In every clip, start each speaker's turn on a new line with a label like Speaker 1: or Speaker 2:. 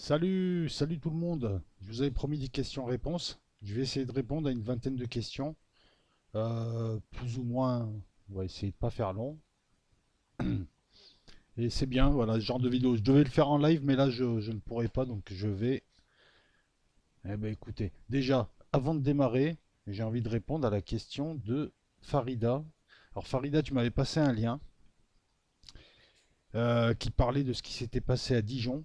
Speaker 1: Salut tout le monde. Je vous avais promis des questions-réponses. Je vais essayer de répondre à une vingtaine de questions. Plus ou moins, on va essayer de pas faire long. Et c'est bien, voilà, ce genre de vidéo. Je devais le faire en live, mais là je ne pourrai pas, donc je vais. Eh ben écoutez, déjà, avant de démarrer, j'ai envie de répondre à la question de Farida. Alors Farida, tu m'avais passé un lien qui parlait de ce qui s'était passé à Dijon,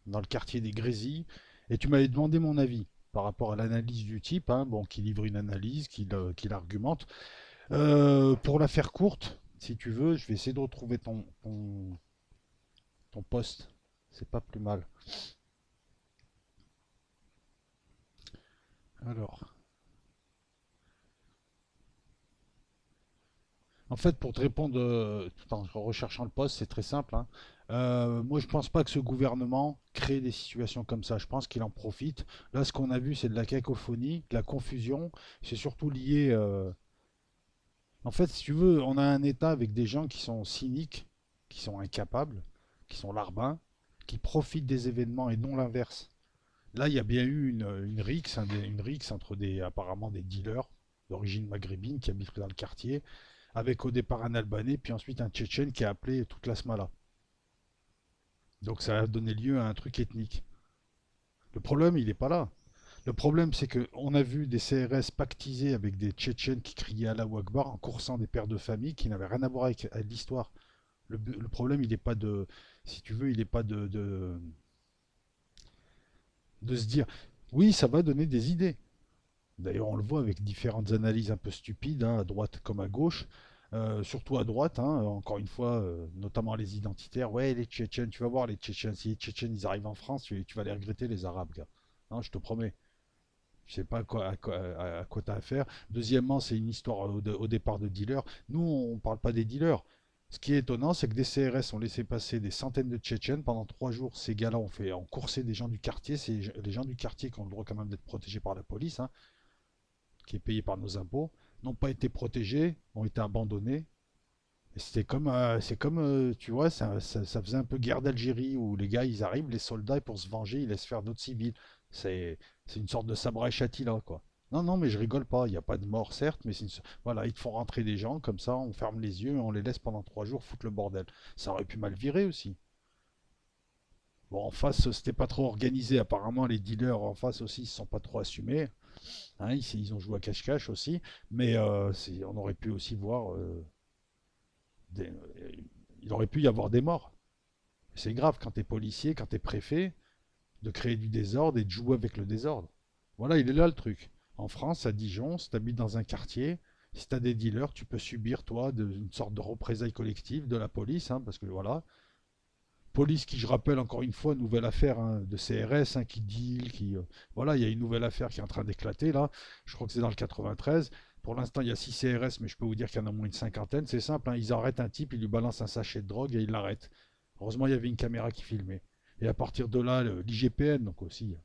Speaker 1: dans le quartier des Grésilles, et tu m'avais demandé mon avis par rapport à l'analyse du type, hein, bon, qui livre une analyse, qui argumente. Pour la faire courte, si tu veux, je vais essayer de retrouver ton post. C'est pas plus mal. Alors, en fait, pour te répondre, tout en recherchant le poste, c'est très simple, hein. Moi, je pense pas que ce gouvernement crée des situations comme ça. Je pense qu'il en profite. Là, ce qu'on a vu, c'est de la cacophonie, de la confusion. C'est surtout lié. En fait, si tu veux, on a un État avec des gens qui sont cyniques, qui sont incapables, qui sont larbins, qui profitent des événements et non l'inverse. Là, il y a bien eu une rixe, une rixe entre apparemment des dealers d'origine maghrébine qui habiteraient dans le quartier, avec au départ un Albanais, puis ensuite un Tchétchène qui a appelé toute la Smala. Donc ça a donné lieu à un truc ethnique. Le problème, il n'est pas là. Le problème, c'est qu'on a vu des CRS pactiser avec des Tchétchènes qui criaient Allahu Akbar en coursant des pères de famille qui n'avaient rien à voir avec l'histoire. Le problème, il n'est pas de, si tu veux, il n'est pas de se dire, oui, ça va donner des idées. D'ailleurs, on le voit avec différentes analyses un peu stupides, hein, à droite comme à gauche. Surtout à droite, hein, encore une fois, notamment les identitaires. Ouais, les Tchétchènes, tu vas voir les Tchétchènes. Si les Tchétchènes ils arrivent en France, tu vas les regretter, les Arabes, gars. Non, je te promets. Je sais pas à quoi t'as affaire. Deuxièmement, c'est une histoire au départ de dealers. Nous, on parle pas des dealers. Ce qui est étonnant, c'est que des CRS ont laissé passer des centaines de Tchétchènes. Pendant 3 jours, ces gars-là ont coursé des gens du quartier. C'est les gens du quartier qui ont le droit quand même d'être protégés par la police, hein, qui est payée par nos impôts, n'ont pas été protégés, ont été abandonnés. Et tu vois, ça faisait un peu guerre d'Algérie où les gars, ils arrivent, les soldats, et pour se venger, ils laissent faire d'autres civils. C'est, c'est une sorte de Sabra et Shatila, quoi. Non, non, mais je rigole pas. Il n'y a pas de mort, certes, mais voilà, ils te font rentrer des gens comme ça, on ferme les yeux et on les laisse pendant 3 jours foutre le bordel. Ça aurait pu mal virer aussi. Bon, en face, c'était pas trop organisé. Apparemment, les dealers en face aussi, ils se sont pas trop assumés. Hein, ils ont joué à cache-cache aussi. Mais on aurait pu aussi voir. Il aurait pu y avoir des morts. C'est grave quand t'es policier, quand t'es préfet, de créer du désordre et de jouer avec le désordre. Voilà, il est là le truc. En France, à Dijon, si t'habites dans un quartier, si t'as des dealers, tu peux subir, toi, une sorte de représailles collective de la police, hein, parce que voilà. Police qui, je rappelle encore une fois, nouvelle affaire, hein, de CRS, hein, qui deal, voilà, il y a une nouvelle affaire qui est en train d'éclater là. Je crois que c'est dans le 93. Pour l'instant, il y a 6 CRS, mais je peux vous dire qu'il y en a au moins une cinquantaine. C'est simple, hein, ils arrêtent un type, ils lui balancent un sachet de drogue et ils l'arrêtent. Heureusement, il y avait une caméra qui filmait. Et à partir de là, l'IGPN, donc aussi, il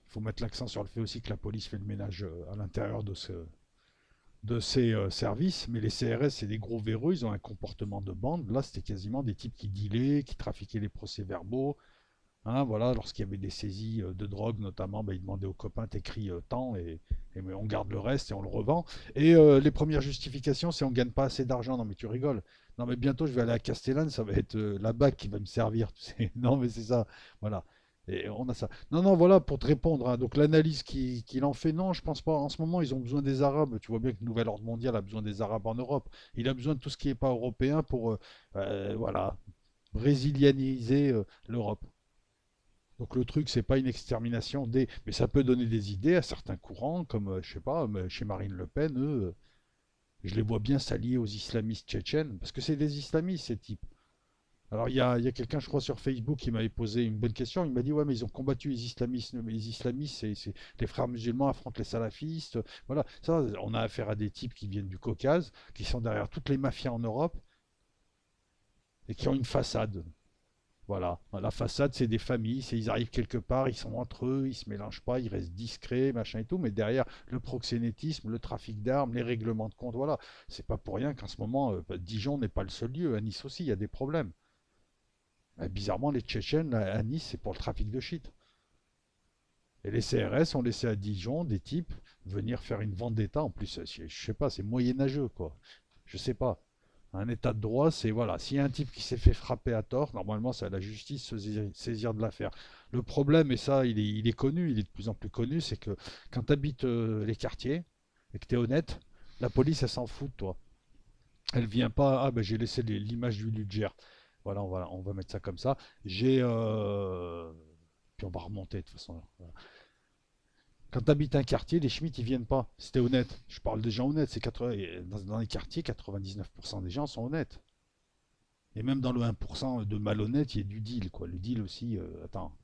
Speaker 1: faut mettre l'accent sur le fait aussi que la police fait le ménage à l'intérieur de ces services, mais les CRS, c'est des gros véreux, ils ont un comportement de bande. Là, c'était quasiment des types qui dealaient, qui trafiquaient les procès-verbaux. Hein, voilà, lorsqu'il y avait des saisies de drogue, notamment, ils demandaient aux copains, t'écris tant, et on garde le reste et on le revend. Et les premières justifications, c'est on gagne pas assez d'argent. Non, mais tu rigoles. Non, mais bientôt, je vais aller à Castellane, ça va être la BAC qui va me servir. Tu sais. Non, mais c'est ça. Voilà. Et on a ça. Non, non, voilà, pour te répondre, hein. Donc l'analyse qu'il en fait, non, je pense pas. En ce moment, ils ont besoin des Arabes. Tu vois bien que le nouvel ordre mondial a besoin des Arabes en Europe. Il a besoin de tout ce qui n'est pas européen pour, voilà, brésilianiser l'Europe. Donc le truc, c'est pas une extermination des... Mais ça peut donner des idées à certains courants, comme, je sais pas, chez Marine Le Pen, eux, je les vois bien s'allier aux islamistes tchétchènes, parce que c'est des islamistes, ces types. Alors il y a quelqu'un, je crois, sur Facebook qui m'avait posé une bonne question. Il m'a dit, ouais, mais ils ont combattu les islamistes. Mais les islamistes, les frères musulmans affrontent les salafistes. Voilà, ça, on a affaire à des types qui viennent du Caucase, qui sont derrière toutes les mafias en Europe, et qui ont une façade. Voilà, la façade, c'est des familles, ils arrivent quelque part, ils sont entre eux, ils se mélangent pas, ils restent discrets, machin et tout, mais derrière, le proxénétisme, le trafic d'armes, les règlements de compte, voilà. C'est pas pour rien qu'en ce moment, Dijon n'est pas le seul lieu, à Nice aussi, il y a des problèmes. Bizarrement, les Tchétchènes, là, à Nice, c'est pour le trafic de shit. Et les CRS ont laissé à Dijon des types venir faire une vendetta. En plus, je sais pas, c'est moyenâgeux, quoi. Je sais pas. Un état de droit, c'est voilà. S'il y a un type qui s'est fait frapper à tort, normalement, c'est à la justice se saisir de l'affaire. Le problème, et ça, il est connu, il est de plus en plus connu, c'est que quand tu habites les quartiers et que tu es honnête, la police, elle s'en fout de toi. Elle vient pas. Ah, ben j'ai laissé l'image du Ludger. Voilà, on va mettre ça comme ça. J'ai. Puis on va remonter de toute façon. Voilà. Quand tu habites un quartier, les Schmitt, ils viennent pas. C'était honnête. Je parle des gens honnêtes. Dans les quartiers, 99% des gens sont honnêtes. Et même dans le 1% de malhonnêtes, il y a du deal, quoi. Le deal aussi, attends.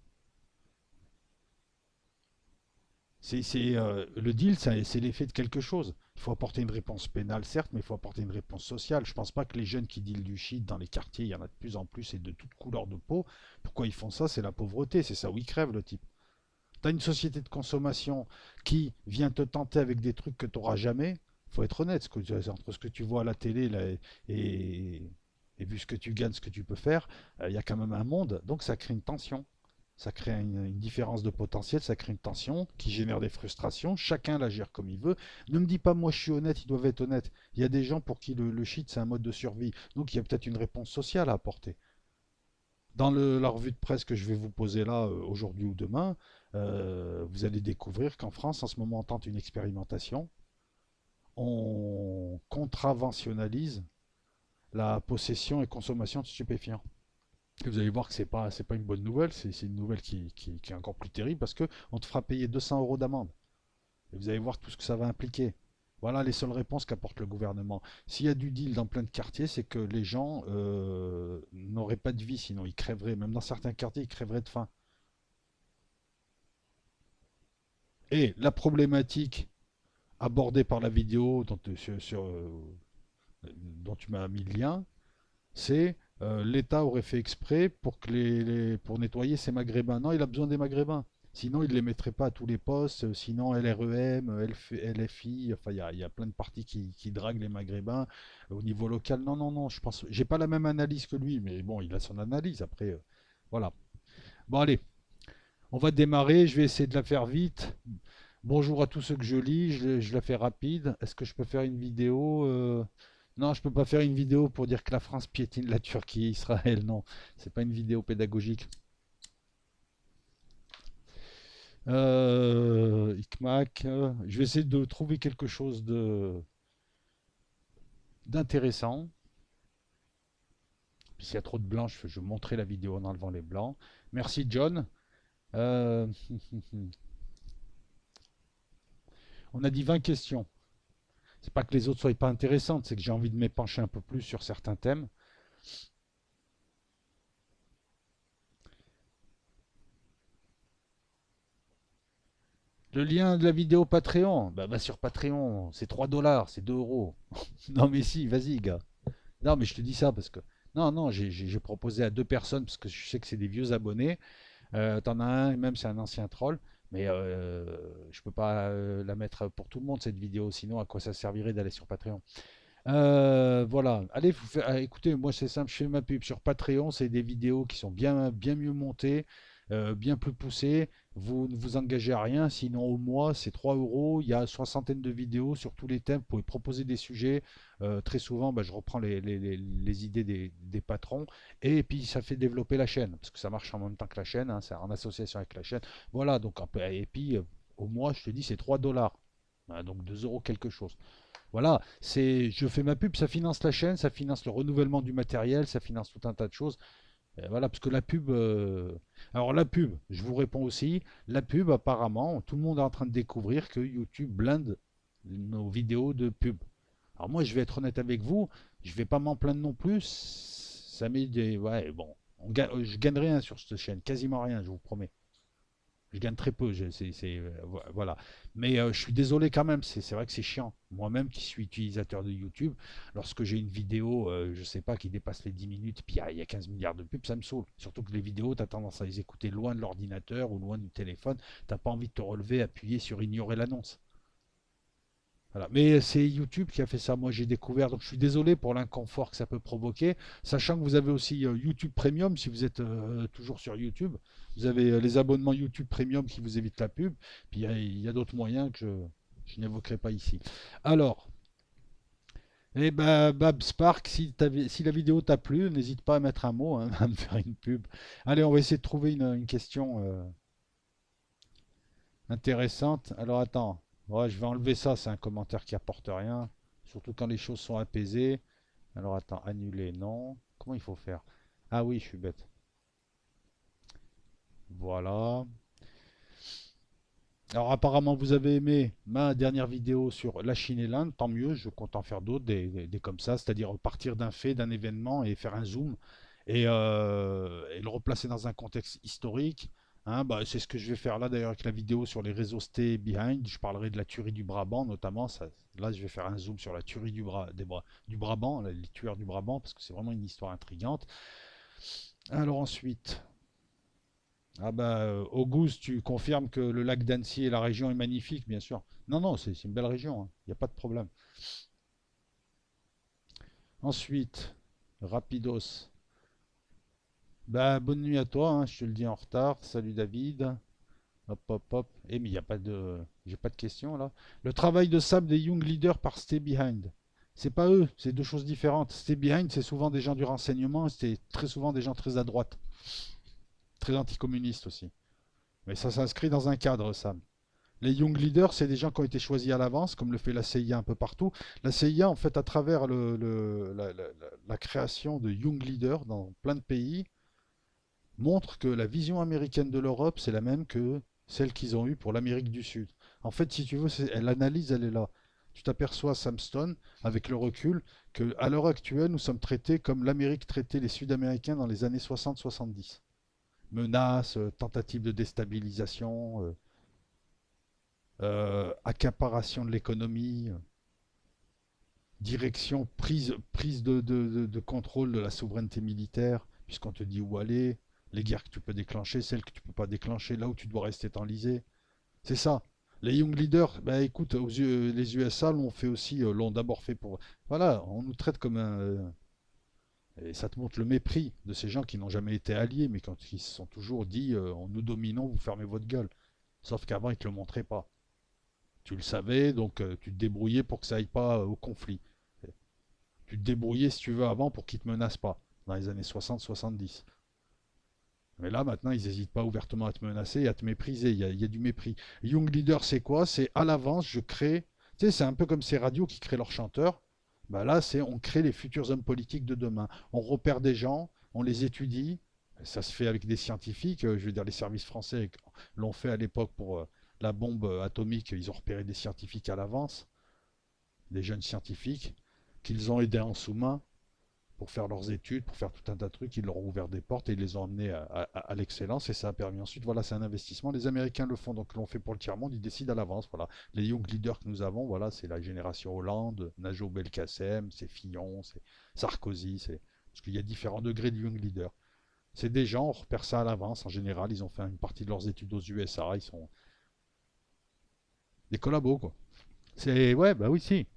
Speaker 1: Le deal, c'est l'effet de quelque chose. Il faut apporter une réponse pénale, certes, mais il faut apporter une réponse sociale. Je pense pas que les jeunes qui dealent du shit dans les quartiers, il y en a de plus en plus et de toutes couleurs de peau. Pourquoi ils font ça? C'est la pauvreté. C'est ça où ils crèvent, le type. T'as une société de consommation qui vient te tenter avec des trucs que tu n'auras jamais. Faut être honnête, entre ce que tu vois à la télé là, et, et vu ce que tu gagnes, ce que tu peux faire, il y a quand même un monde. Donc ça crée une tension. Ça crée une différence de potentiel, ça crée une tension qui génère des frustrations. Chacun la gère comme il veut. Ne me dis pas, moi je suis honnête, ils doivent être honnêtes. Il y a des gens pour qui le shit c'est un mode de survie. Donc il y a peut-être une réponse sociale à apporter. Dans la revue de presse que je vais vous poser là, aujourd'hui ou demain, vous allez découvrir qu'en France, en ce moment, on tente une expérimentation. On contraventionnalise la possession et consommation de stupéfiants. Et vous allez voir que c'est pas une bonne nouvelle, c'est une nouvelle qui est encore plus terrible parce qu'on te fera payer 200 euros d'amende. Et vous allez voir tout ce que ça va impliquer. Voilà les seules réponses qu'apporte le gouvernement. S'il y a du deal dans plein de quartiers, c'est que les gens n'auraient pas de vie, sinon ils crèveraient. Même dans certains quartiers, ils crèveraient de faim. Et la problématique abordée par la vidéo dont tu m'as mis le lien, c'est l'État aurait fait exprès pour pour nettoyer ces Maghrébins. Non, il a besoin des Maghrébins. Sinon, il ne les mettrait pas à tous les postes. Sinon, LREM, LFI, enfin, il y a plein de partis qui draguent les Maghrébins au niveau local. Non, non, non, je pense. J'ai pas la même analyse que lui, mais bon, il a son analyse. Après, voilà. Bon, allez, on va démarrer. Je vais essayer de la faire vite. Bonjour à tous ceux que je lis. Je la fais rapide. Est-ce que je peux faire une vidéo Non, je peux pas faire une vidéo pour dire que la France piétine la Turquie et Israël. Non, c'est pas une vidéo pédagogique. Icmac, je vais essayer de trouver quelque chose d'intéressant. S'il y a trop de blancs, je vais montrer la vidéo en enlevant les blancs. Merci John. Euh, on a dit 20 questions. C'est pas que les autres soient pas intéressantes, c'est que j'ai envie de m'épancher un peu plus sur certains thèmes. Le lien de la vidéo Patreon, bah, va sur Patreon, c'est 3 dollars, c'est 2 euros. Non mais si, vas-y gars. Non mais je te dis ça parce que... Non, non, j'ai proposé à deux personnes parce que je sais que c'est des vieux abonnés. T'en as un, même c'est un ancien troll, mais je peux pas la mettre pour tout le monde cette vidéo, sinon à quoi ça servirait d'aller sur Patreon. Voilà, allez, écoutez, moi c'est simple, je fais ma pub sur Patreon, c'est des vidéos qui sont bien, bien mieux montées, bien plus poussées. Vous ne vous engagez à rien, sinon au mois c'est 3 euros. Il y a soixantaine de vidéos sur tous les thèmes. Vous pouvez proposer des sujets. Très souvent, bah, je reprends les idées des patrons et puis ça fait développer la chaîne parce que ça marche en même temps que la chaîne, hein, c'est en association avec la chaîne. Voilà, donc et puis au mois, je te dis, c'est 3 dollars. Donc 2 euros quelque chose. Voilà, je fais ma pub, ça finance la chaîne, ça finance le renouvellement du matériel, ça finance tout un tas de choses. Voilà, parce que la pub, alors la pub, je vous réponds aussi, la pub apparemment, tout le monde est en train de découvrir que YouTube blinde nos vidéos de pub. Alors moi, je vais être honnête avec vous, je vais pas m'en plaindre non plus. Ça met des, ouais, bon, je gagne rien sur cette chaîne, quasiment rien, je vous promets. Je gagne très peu, voilà. Mais je suis désolé quand même, c'est vrai que c'est chiant. Moi-même qui suis utilisateur de YouTube, lorsque j'ai une vidéo, je sais pas, qui dépasse les 10 minutes, puis il y a 15 milliards de pubs, ça me saoule. Surtout que les vidéos, tu as tendance à les écouter loin de l'ordinateur ou loin du téléphone. T'as pas envie de te relever, appuyer sur ignorer l'annonce. Voilà. Mais c'est YouTube qui a fait ça. Moi, j'ai découvert. Donc, je suis désolé pour l'inconfort que ça peut provoquer. Sachant que vous avez aussi YouTube Premium si vous êtes toujours sur YouTube. Vous avez les abonnements YouTube Premium qui vous évitent la pub. Puis il y a d'autres moyens que je n'évoquerai pas ici. Alors, eh ben, Bab Spark, si la vidéo t'a plu, n'hésite pas à mettre un mot, hein, à me faire une pub. Allez, on va essayer de trouver une question intéressante. Alors attends, ouais, je vais enlever ça, c'est un commentaire qui apporte rien. Surtout quand les choses sont apaisées. Alors attends, annuler, non. Comment il faut faire? Ah oui, je suis bête. Voilà. Alors apparemment vous avez aimé ma dernière vidéo sur la Chine et l'Inde, tant mieux, je compte en faire d'autres, des comme ça, c'est-à-dire partir d'un fait, d'un événement et faire un zoom et le replacer dans un contexte historique. Hein, bah, c'est ce que je vais faire là d'ailleurs avec la vidéo sur les réseaux Stay Behind. Je parlerai de la tuerie du Brabant notamment. Ça, là, je vais faire un zoom sur la tuerie du Brabant, les tueurs du Brabant, parce que c'est vraiment une histoire intrigante. Alors ensuite, ah bah, Auguste, tu confirmes que le lac d'Annecy et la région est magnifique, bien sûr. Non, non, c'est une belle région, hein. Il n'y a pas de problème. Ensuite, Rapidos. Bah, bonne nuit à toi, hein, je te le dis en retard. Salut David. Hop, hop, hop. Eh, mais il n'y a pas de... J'ai pas de questions, là. Le travail de sable des Young Leaders par Stay Behind. C'est pas eux, c'est deux choses différentes. Stay Behind, c'est souvent des gens du renseignement, c'est très souvent des gens très à droite, très anticommunistes aussi. Mais ça s'inscrit dans un cadre, ça. Les Young Leaders, c'est des gens qui ont été choisis à l'avance, comme le fait la CIA un peu partout. La CIA, en fait, à travers la création de Young Leaders dans plein de pays, montre que la vision américaine de l'Europe, c'est la même que celle qu'ils ont eue pour l'Amérique du Sud. En fait, si tu veux, l'analyse, elle est là. Tu t'aperçois, Sam Stone, avec le recul, qu'à l'heure actuelle, nous sommes traités comme l'Amérique traitait les Sud-Américains dans les années 60-70. Menaces, tentatives de déstabilisation, accaparation de l'économie, direction, prise de contrôle de la souveraineté militaire, puisqu'on te dit où aller, les guerres que tu peux déclencher, celles que tu peux pas déclencher, là où tu dois rester enlisé. C'est ça. Les Young Leaders, bah écoute, les USA l'ont fait aussi, l'ont d'abord fait pour... Voilà, on nous traite comme un... et ça te montre le mépris de ces gens qui n'ont jamais été alliés, mais quand ils se sont toujours dit, nous dominons, vous fermez votre gueule. Sauf qu'avant, ils ne te le montraient pas. Tu le savais, donc tu te débrouillais pour que ça aille pas au conflit. Tu te débrouillais, si tu veux, avant pour qu'ils ne te menacent pas, dans les années 60-70. Mais là, maintenant, ils n'hésitent pas ouvertement à te menacer et à te mépriser. Il y a du mépris. Young Leader, c'est quoi? C'est à l'avance, je crée. Tu sais, c'est un peu comme ces radios qui créent leurs chanteurs. Bah là, c'est on crée les futurs hommes politiques de demain. On repère des gens, on les étudie. Ça se fait avec des scientifiques. Je veux dire, les services français l'ont fait à l'époque pour la bombe atomique. Ils ont repéré des scientifiques à l'avance, des jeunes scientifiques, qu'ils ont aidés en sous-main pour faire leurs études, pour faire tout un tas de trucs. Ils leur ont ouvert des portes et ils les ont emmenés à l'excellence et ça a permis ensuite, voilà, c'est un investissement. Les Américains le font, donc l'ont fait pour le tiers-monde, ils décident à l'avance. Voilà. Les young leaders que nous avons, voilà, c'est la génération Hollande, Najot Belkacem, c'est Fillon, c'est Sarkozy, c'est... Parce qu'il y a différents degrés de young leaders. C'est des gens, on repère ça à l'avance, en général, ils ont fait une partie de leurs études aux USA, ils sont des collabos, quoi. C'est... Ouais, bah oui, si.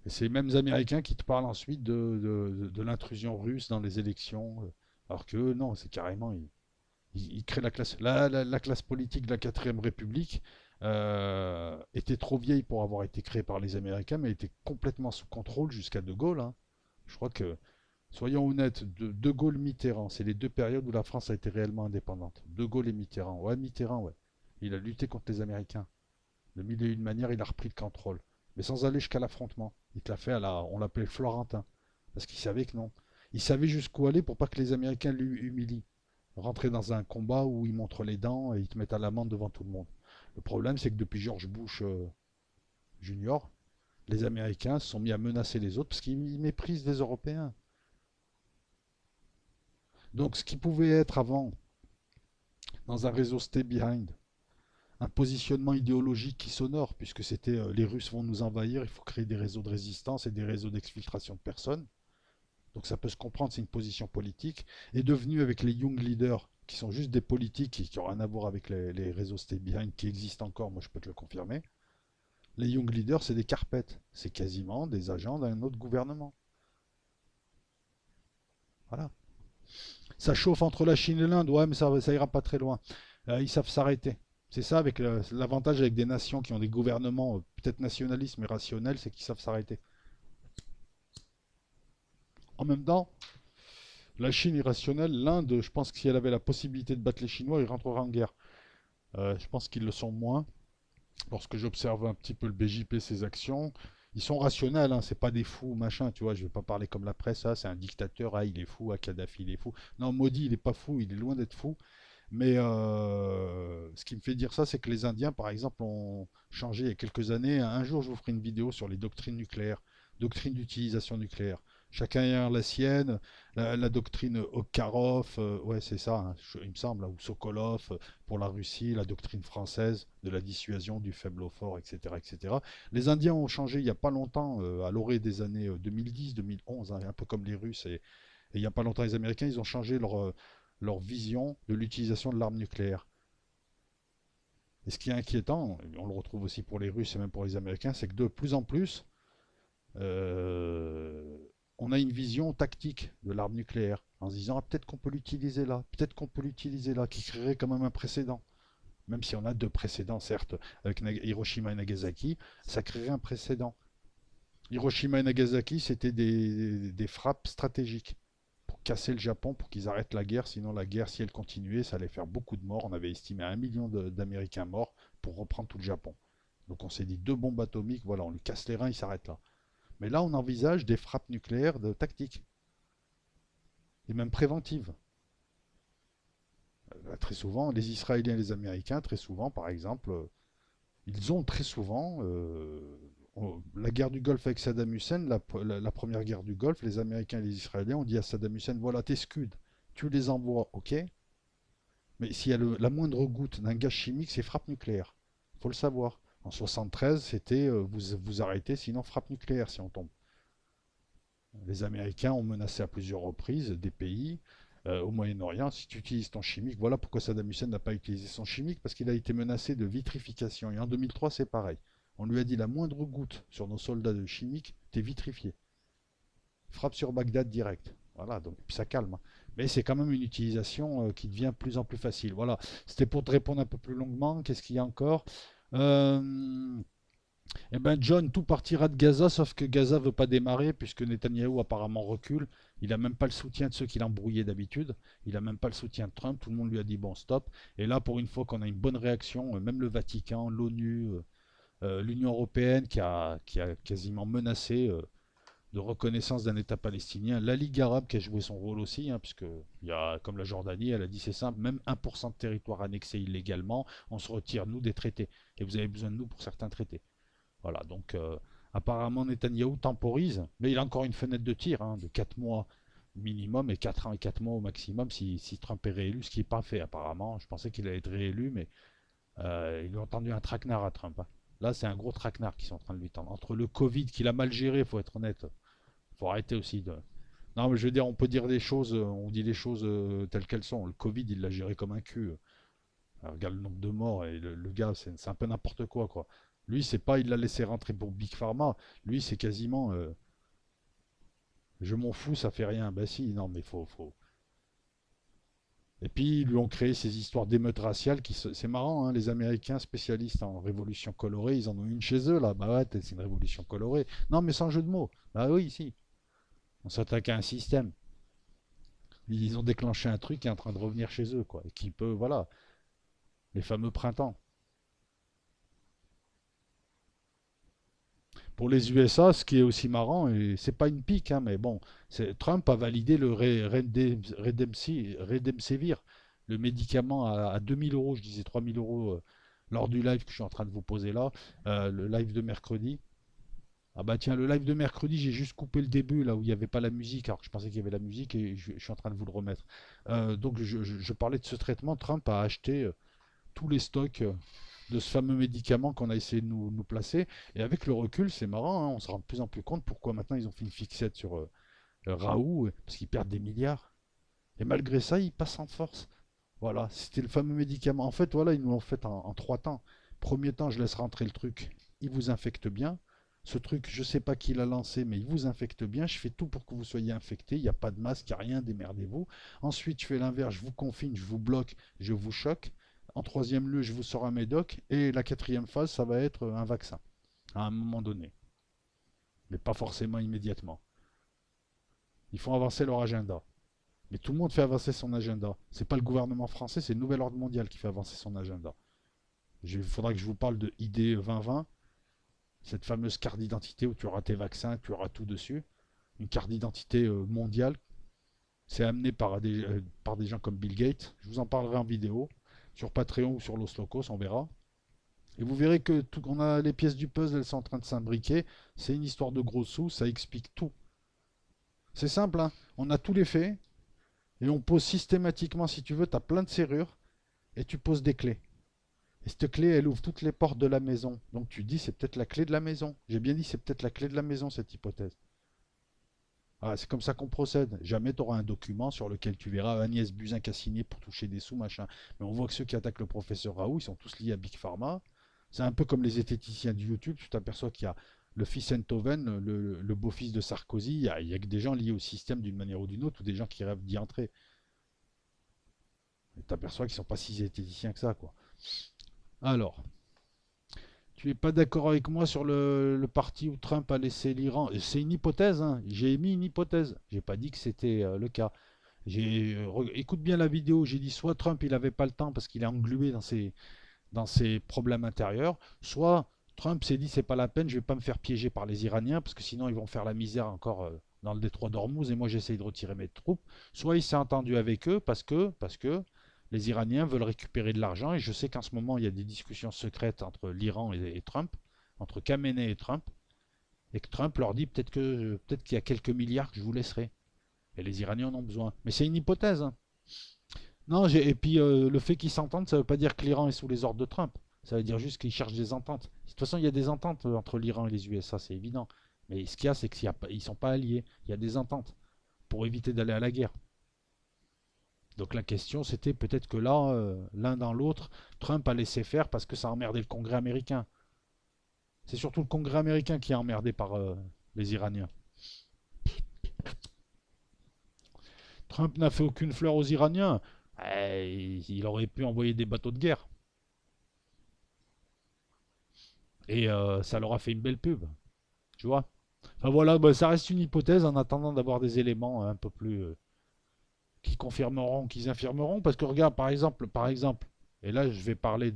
Speaker 1: Et c'est les mêmes Américains qui te parlent ensuite de l'intrusion russe dans les élections. Alors que eux, non, c'est carrément. Ils créent la classe. La classe politique de la 4ème République était trop vieille pour avoir été créée par les Américains, mais était complètement sous contrôle jusqu'à De Gaulle, hein. Je crois que, soyons honnêtes, De Gaulle-Mitterrand, c'est les deux périodes où la France a été réellement indépendante. De Gaulle et Mitterrand. Ouais, Mitterrand, ouais. Il a lutté contre les Américains. De mille et une manières, il a repris le contrôle. Mais sans aller jusqu'à l'affrontement. Il te l'a fait on l'appelait Florentin. Parce qu'il savait que non. Il savait jusqu'où aller pour pas que les Américains lui humilient. Rentrer dans un combat où ils montrent les dents et ils te mettent à l'amende devant tout le monde. Le problème, c'est que depuis George Bush Junior, les Américains se sont mis à menacer les autres parce qu'ils méprisent les Européens. Donc ce qui pouvait être avant, dans un réseau Stay Behind, un positionnement idéologique qui s'honore, puisque c'était les Russes vont nous envahir, il faut créer des réseaux de résistance et des réseaux d'exfiltration de personnes. Donc ça peut se comprendre, c'est une position politique, est devenu avec les Young Leaders, qui sont juste des politiques qui n'ont rien à voir avec les réseaux Stay Behind qui existent encore, moi je peux te le confirmer. Les Young Leaders, c'est des carpettes, c'est quasiment des agents d'un autre gouvernement. Voilà. Ça chauffe entre la Chine et l'Inde, ouais, mais ça ira pas très loin. Ils savent s'arrêter. C'est ça avec l'avantage avec des nations qui ont des gouvernements peut-être nationalistes mais rationnels, c'est qu'ils savent s'arrêter. En même temps, la Chine irrationnelle, l'Inde, je pense que si elle avait la possibilité de battre les Chinois, ils rentreraient en guerre. Je pense qu'ils le sont moins. Lorsque j'observe un petit peu le BJP, ses actions, ils sont rationnels, hein, c'est pas des fous, machin, tu vois, je vais pas parler comme la presse, ah, c'est un dictateur, ah, il est fou, ah, Kadhafi, il est fou. Non, Modi, il est pas fou, il est loin d'être fou. Mais ce qui me fait dire ça, c'est que les Indiens, par exemple, ont changé il y a quelques années. Un jour, je vous ferai une vidéo sur les doctrines nucléaires, doctrines d'utilisation nucléaire. Chacun a la sienne, la doctrine Okharov, ouais, c'est ça, hein, il me semble, ou Sokolov pour la Russie, la doctrine française de la dissuasion du faible au fort, etc., etc. Les Indiens ont changé il n'y a pas longtemps, à l'orée des années 2010-2011, hein, un peu comme les Russes, et il n'y a pas longtemps les Américains, ils ont changé leur vision de l'utilisation de l'arme nucléaire. Et ce qui est inquiétant, et on le retrouve aussi pour les Russes et même pour les Américains, c'est que de plus en plus, euh, on a une vision tactique de l'arme nucléaire, en se disant ah, peut-être qu'on peut l'utiliser là, peut-être qu'on peut l'utiliser là, qui créerait quand même un précédent. Même si on a deux précédents, certes, avec Hiroshima et Nagasaki, ça créerait un précédent. Hiroshima et Nagasaki, c'était des frappes stratégiques pour casser le Japon, pour qu'ils arrêtent la guerre. Sinon, la guerre, si elle continuait, ça allait faire beaucoup de morts. On avait estimé 1 million d'Américains morts pour reprendre tout le Japon. Donc on s'est dit, deux bombes atomiques, voilà, on lui casse les reins, il s'arrête là. Mais là, on envisage des frappes nucléaires de tactique, et même préventives. Très souvent, les Israéliens et les Américains, très souvent, par exemple, ils ont très souvent, la guerre du Golfe avec Saddam Hussein, la première guerre du Golfe, les Américains et les Israéliens ont dit à Saddam Hussein, voilà tes scuds, tu les envoies, ok, mais s'il y a la moindre goutte d'un gaz chimique, c'est frappe nucléaire. Il faut le savoir. En 73, c'était vous arrêtez, sinon frappe nucléaire si on tombe. Les Américains ont menacé à plusieurs reprises des pays au Moyen-Orient, si tu utilises ton chimique, voilà pourquoi Saddam Hussein n'a pas utilisé son chimique, parce qu'il a été menacé de vitrification. Et en 2003, c'est pareil. On lui a dit la moindre goutte sur nos soldats de chimique, t'es vitrifié. Frappe sur Bagdad direct. Voilà, donc ça calme, hein. Mais c'est quand même une utilisation qui devient de plus en plus facile. Voilà, c'était pour te répondre un peu plus longuement. Qu'est-ce qu'il y a encore? Euh, Eh ben John, tout partira de Gaza, sauf que Gaza veut pas démarrer, puisque Netanyahou apparemment recule. Il n'a même pas le soutien de ceux qu'il embrouillait d'habitude. Il n'a même pas le soutien de Trump. Tout le monde lui a dit bon, stop. Et là, pour une fois qu'on a une bonne réaction, même le Vatican, l'ONU, l'Union européenne qui a quasiment menacé de reconnaissance d'un État palestinien, la Ligue arabe qui a joué son rôle aussi, hein, puisque il y a, comme la Jordanie, elle a dit c'est simple, même 1% de territoire annexé illégalement, on se retire nous des traités. Et vous avez besoin de nous pour certains traités. Voilà, donc apparemment Netanyahou temporise, mais il a encore une fenêtre de tir, hein, de 4 mois minimum et 4 ans et 4 mois au maximum si Trump est réélu, ce qui n'est pas fait apparemment. Je pensais qu'il allait être réélu, mais ils ont tendu un traquenard à Trump, hein. Là, c'est un gros traquenard qu'ils sont en train de lui tendre. Entre le Covid qu'il a mal géré, il faut être honnête, il faut arrêter aussi de... Non, mais je veux dire, on peut dire des choses, on dit les choses telles qu'elles sont. Le Covid, il l'a géré comme un cul. Regarde le nombre de morts et le gars, c'est un peu n'importe quoi. Lui, c'est pas il l'a laissé rentrer pour Big Pharma. Lui, c'est quasiment je m'en fous, ça fait rien. Bah si, non, mais faut. Et puis, ils lui ont créé ces histoires d'émeutes raciales c'est marrant, hein, les Américains spécialistes en révolution colorée, ils en ont une chez eux, là. Bah ouais, c'est une révolution colorée. Non, mais sans jeu de mots. Bah oui, si. On s'attaque à un système. Ils ont déclenché un truc qui est en train de revenir chez eux, quoi. Et qui peut, voilà, les fameux printemps. Pour les USA, ce qui est aussi marrant, et c'est pas une pique, hein, mais bon, Trump a validé le Remdesivir, le médicament à 2000 euros, je disais 3000 euros lors du live que je suis en train de vous poser là, le live de mercredi. Ah bah tiens, le live de mercredi, j'ai juste coupé le début là où il n'y avait pas la musique, alors que je pensais qu'il y avait la musique et je suis en train de vous le remettre. Donc je parlais de ce traitement. Trump a acheté tous les stocks de ce fameux médicament qu'on a essayé de nous placer. Et avec le recul, c'est marrant, hein, on se rend de plus en plus compte pourquoi maintenant ils ont fait une fixette sur Raoult, parce qu'ils perdent des milliards. Et malgré ça, ils passent en force. Voilà, c'était le fameux médicament. En fait, voilà, ils nous l'ont fait en 3 temps. Premier temps, je laisse rentrer le truc, il vous infecte bien. Ce truc, je ne sais pas qui l'a lancé, mais il vous infecte bien. Je fais tout pour que vous soyez infecté. Il n'y a pas de masque, il n'y a rien, démerdez-vous. Ensuite, je fais l'inverse, je vous confine, je vous bloque, je vous choque. En troisième lieu, je vous sors un médoc. Et la quatrième phase, ça va être un vaccin, à un moment donné. Mais pas forcément immédiatement. Ils font avancer leur agenda. Mais tout le monde fait avancer son agenda. C'est pas le gouvernement français, c'est le nouvel ordre mondial qui fait avancer son agenda. Il faudra que je vous parle de ID 2020, cette fameuse carte d'identité où tu auras tes vaccins, tu auras tout dessus. Une carte d'identité mondiale. C'est amené par des gens comme Bill Gates. Je vous en parlerai en vidéo sur Patreon ou sur Los Locos, on verra. Et vous verrez que tout, on a les pièces du puzzle, elles sont en train de s'imbriquer. C'est une histoire de gros sous, ça explique tout. C'est simple, hein. On a tous les faits et on pose systématiquement, si tu veux, tu as plein de serrures et tu poses des clés. Et cette clé, elle ouvre toutes les portes de la maison. Donc tu dis, c'est peut-être la clé de la maison. J'ai bien dit, c'est peut-être la clé de la maison, cette hypothèse. Ah, c'est comme ça qu'on procède. Jamais tu auras un document sur lequel tu verras Agnès Buzyn qui a signé pour toucher des sous, machin. Mais on voit que ceux qui attaquent le professeur Raoult, ils sont tous liés à Big Pharma. C'est un peu comme les esthéticiens du YouTube. Tu t'aperçois qu'il y a le fils Enthoven, le beau-fils de Sarkozy. Il y a que des gens liés au système d'une manière ou d'une autre, ou des gens qui rêvent d'y entrer. Et tu t'aperçois qu'ils ne sont pas si esthéticiens que ça, quoi. Alors, tu n'es pas d'accord avec moi sur le parti où Trump a laissé l'Iran. C'est une hypothèse, hein. J'ai émis une hypothèse. J'ai pas dit que c'était le cas. Écoute bien la vidéo, j'ai dit soit Trump il n'avait pas le temps parce qu'il est englué dans ses problèmes intérieurs, soit Trump s'est dit c'est pas la peine, je vais pas me faire piéger par les Iraniens parce que sinon ils vont faire la misère encore dans le détroit d'Ormuz et moi j'essaye de retirer mes troupes. Soit il s'est entendu avec eux parce que les Iraniens veulent récupérer de l'argent et je sais qu'en ce moment il y a des discussions secrètes entre l'Iran et Trump, entre Khamenei et Trump, et que Trump leur dit peut-être qu'il y a quelques milliards que je vous laisserai. Et les Iraniens en ont besoin. Mais c'est une hypothèse, hein. Non, et puis le fait qu'ils s'entendent, ça ne veut pas dire que l'Iran est sous les ordres de Trump. Ça veut dire juste qu'ils cherchent des ententes. De toute façon, il y a des ententes entre l'Iran et les USA, c'est évident. Mais ce qu'il y a, c'est qu'ils ne sont pas alliés. Il y a des ententes pour éviter d'aller à la guerre. Donc la question, c'était peut-être que là, l'un dans l'autre, Trump a laissé faire parce que ça a emmerdé le Congrès américain. C'est surtout le Congrès américain qui est emmerdé par les Iraniens. Trump n'a fait aucune fleur aux Iraniens. Il aurait pu envoyer des bateaux de guerre. Et ça leur a fait une belle pub. Tu vois. Enfin voilà, bah, ça reste une hypothèse en attendant d'avoir des éléments un peu plus qui confirmeront, qui infirmeront. Parce que regarde, par exemple, et là je vais parler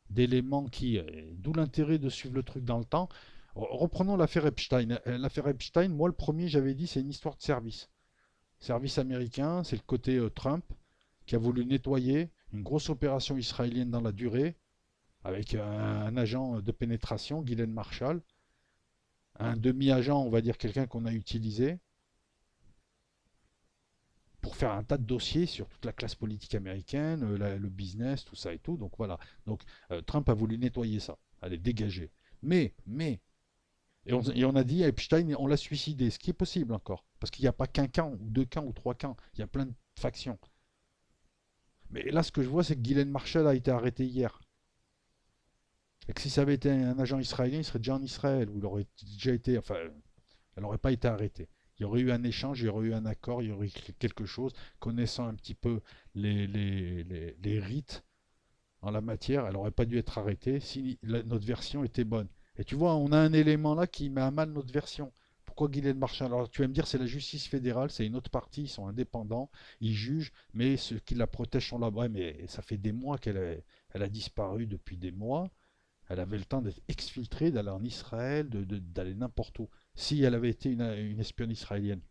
Speaker 1: d'éléments qui, d'où l'intérêt de suivre le truc dans le temps. Reprenons l'affaire Epstein. L'affaire Epstein, moi le premier, j'avais dit, c'est une histoire de service. Service américain, c'est le côté Trump qui a voulu nettoyer une grosse opération israélienne dans la durée avec un agent de pénétration, Ghislaine Marshall, un demi-agent, on va dire quelqu'un qu'on a utilisé pour faire un tas de dossiers sur toute la classe politique américaine, le business, tout ça et tout. Donc voilà. Donc Trump a voulu nettoyer ça, aller dégager. Mais, et on a dit Epstein, on l'a suicidé, ce qui est possible encore, parce qu'il n'y a pas qu'un camp, ou deux camps, ou trois camps, il y a plein de factions. Mais là, ce que je vois, c'est que Ghislaine Marshall a été arrêté hier. Et que si ça avait été un agent israélien, il serait déjà en Israël, ou il aurait déjà été, enfin, elle n'aurait pas été arrêtée. Il y aurait eu un échange, il y aurait eu un accord, il y aurait eu quelque chose, connaissant un petit peu les rites en la matière, elle n'aurait pas dû être arrêtée si notre version était bonne. Et tu vois, on a un élément là qui met à mal notre version. Pourquoi Guylaine Marchand? Alors tu vas me dire, c'est la justice fédérale, c'est une autre partie, ils sont indépendants, ils jugent, mais ceux qui la protègent sont là-bas. Mais ça fait des mois qu'elle a disparu depuis des mois. Elle avait le temps d'être exfiltrée, d'aller en Israël, d'aller n'importe où. Si elle avait été une espionne israélienne.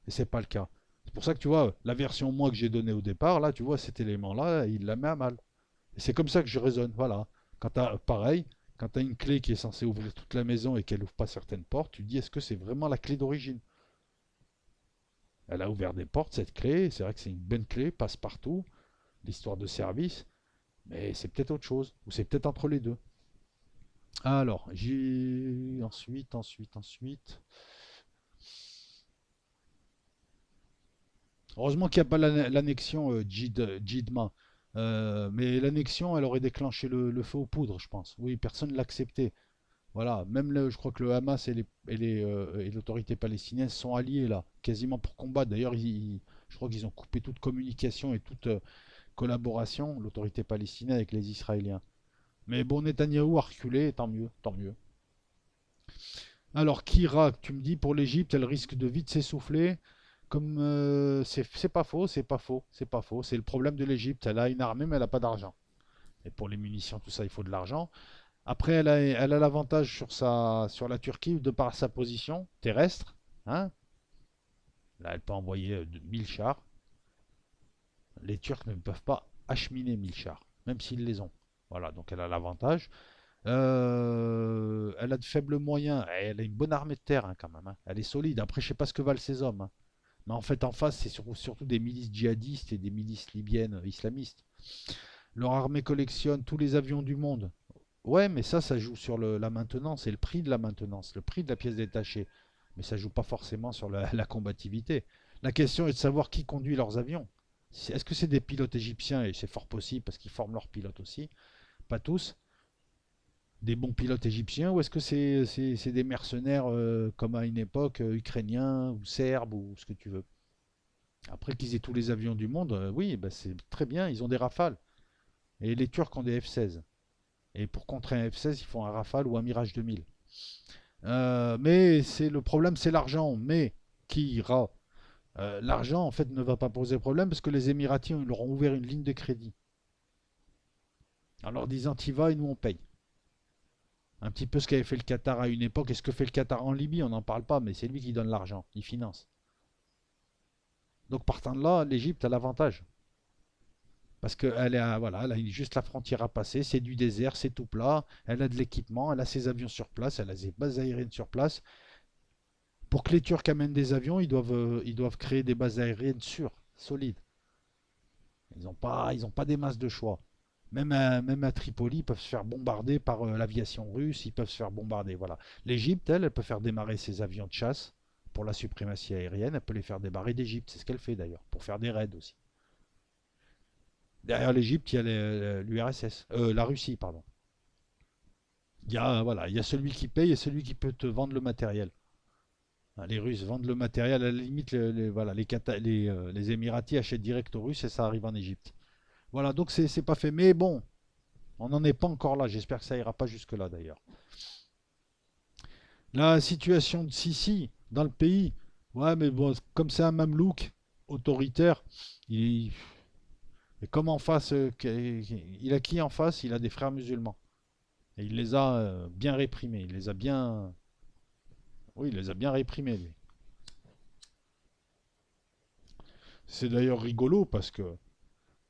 Speaker 1: Et c'est pas le cas. C'est pour ça que tu vois, la version moi que j'ai donnée au départ, là, tu vois, cet élément-là, il la met à mal. Et c'est comme ça que je raisonne. Voilà. Pareil, quand tu as une clé qui est censée ouvrir toute la maison et qu'elle ouvre pas certaines portes, tu te dis est-ce que c'est vraiment la clé d'origine? Elle a ouvert des portes, cette clé. C'est vrai que c'est une bonne clé, passe partout, l'histoire de service. Mais c'est peut-être autre chose. Ou c'est peut-être entre les deux. Alors, j'ai ensuite. Heureusement qu'il n'y a pas l'annexion Jidma. Mais l'annexion, elle aurait déclenché le feu aux poudres, je pense. Oui, personne ne l'acceptait. Voilà, même je crois que le Hamas et l'autorité palestinienne sont alliés là, quasiment pour combattre. D'ailleurs, je crois qu'ils ont coupé toute communication et toute collaboration, l'autorité palestinienne avec les Israéliens. Mais bon, Netanyahou a reculé, tant mieux, tant mieux. Alors, Kira, tu me dis, pour l'Égypte, elle risque de vite s'essouffler. Comme c'est pas faux, c'est pas faux, c'est pas faux. C'est le problème de l'Égypte. Elle a une armée, mais elle n'a pas d'argent. Et pour les munitions, tout ça, il faut de l'argent. Après, elle a l'avantage sur la Turquie de par sa position terrestre. Hein. Là, elle peut envoyer 1000 chars. Les Turcs ne peuvent pas acheminer 1000 chars, même s'ils les ont. Voilà, donc elle a l'avantage. Elle a de faibles moyens. Elle a une bonne armée de terre hein, quand même. Hein. Elle est solide. Après, je sais pas ce que valent ces hommes. Hein. Mais en fait, en face, c'est surtout des milices djihadistes et des milices libyennes islamistes. Leur armée collectionne tous les avions du monde. Ouais, mais ça joue sur la maintenance et le prix de la maintenance, le prix de la pièce détachée. Mais ça joue pas forcément sur la combativité. La question est de savoir qui conduit leurs avions. Est-ce que c'est des pilotes égyptiens, et c'est fort possible parce qu'ils forment leurs pilotes aussi, pas tous, des bons pilotes égyptiens, ou est-ce que c'est des mercenaires comme à une époque, ukrainiens ou serbes ou ce que tu veux. Après qu'ils aient tous les avions du monde, oui, bah c'est très bien, ils ont des Rafales. Et les Turcs ont des F-16. Et pour contrer un F-16, ils font un Rafale ou un Mirage 2000. Mais c'est le problème, c'est l'argent. Mais qui ira l'argent, en fait, ne va pas poser problème parce que les Émiratis ils leur ont ouvert une ligne de crédit. En leur disant, t'y vas et nous on paye. Un petit peu ce qu'avait fait le Qatar à une époque. Et ce que fait le Qatar en Libye, on n'en parle pas, mais c'est lui qui donne l'argent, il finance. Donc partant de là, l'Égypte a l'avantage. Parce qu'elle voilà, elle a juste la frontière à passer, c'est du désert, c'est tout plat, elle a de l'équipement, elle a ses avions sur place, elle a ses bases aériennes sur place. Pour que les Turcs amènent des avions, ils doivent créer des bases aériennes sûres, solides. Ils ont pas des masses de choix. Même à Tripoli, ils peuvent se faire bombarder par l'aviation russe, ils peuvent se faire bombarder. Voilà. L'Égypte, elle peut faire démarrer ses avions de chasse pour la suprématie aérienne, elle peut les faire démarrer d'Égypte, c'est ce qu'elle fait d'ailleurs, pour faire des raids aussi. Derrière l'Égypte, il y a l'URSS, la Russie, pardon. Voilà, il y a celui qui paye et celui qui peut te vendre le matériel. Hein, les Russes vendent le matériel, à la limite, voilà, les Émiratis achètent direct aux Russes et ça arrive en Égypte. Voilà, donc c'est pas fait. Mais bon, on n'en est pas encore là. J'espère que ça ira pas jusque-là d'ailleurs. La situation de Sisi dans le pays, ouais, mais bon, comme c'est un mamelouk autoritaire, il, et comme en face, il a qui en face? Il a des frères musulmans. Et il les a bien réprimés. Il les a bien. Oui, il les a bien réprimés, lui. C'est d'ailleurs rigolo parce que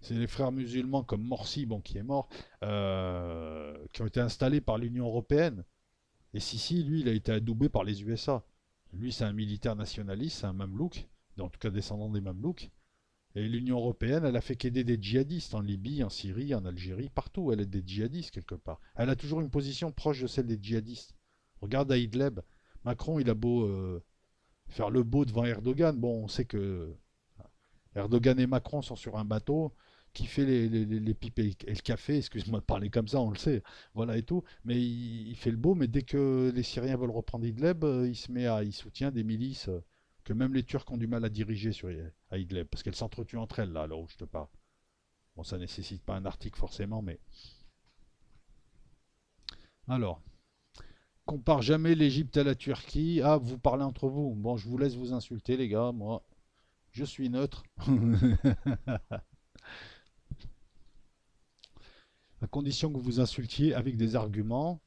Speaker 1: c'est les frères musulmans comme Morsi, bon, qui est mort, qui ont été installés par l'Union européenne. Et Sisi, lui, il a été adoubé par les USA. Lui, c'est un militaire nationaliste, c'est un mamelouk, en tout cas descendant des mamelouks. Et l'Union européenne, elle a fait qu'aider des djihadistes en Libye, en Syrie, en Algérie, partout. Elle aide des djihadistes quelque part. Elle a toujours une position proche de celle des djihadistes. Regarde à Idlib. Macron, il a beau faire le beau devant Erdogan. Bon, on sait que Erdogan et Macron sont sur un bateau qui fait les pipes et le café, excuse-moi de parler comme ça, on le sait, voilà et tout, mais il fait le beau, mais dès que les Syriens veulent reprendre Idlib, il soutient des milices que même les Turcs ont du mal à diriger à Idlib, parce qu'elles s'entretuent entre elles, là, à l'heure où je te parle. Bon, ça nécessite pas un article forcément, mais... Alors, compare jamais l'Égypte à la Turquie. Ah, vous parlez entre vous. Bon, je vous laisse vous insulter, les gars, moi, je suis neutre. À condition que vous vous insultiez avec des arguments.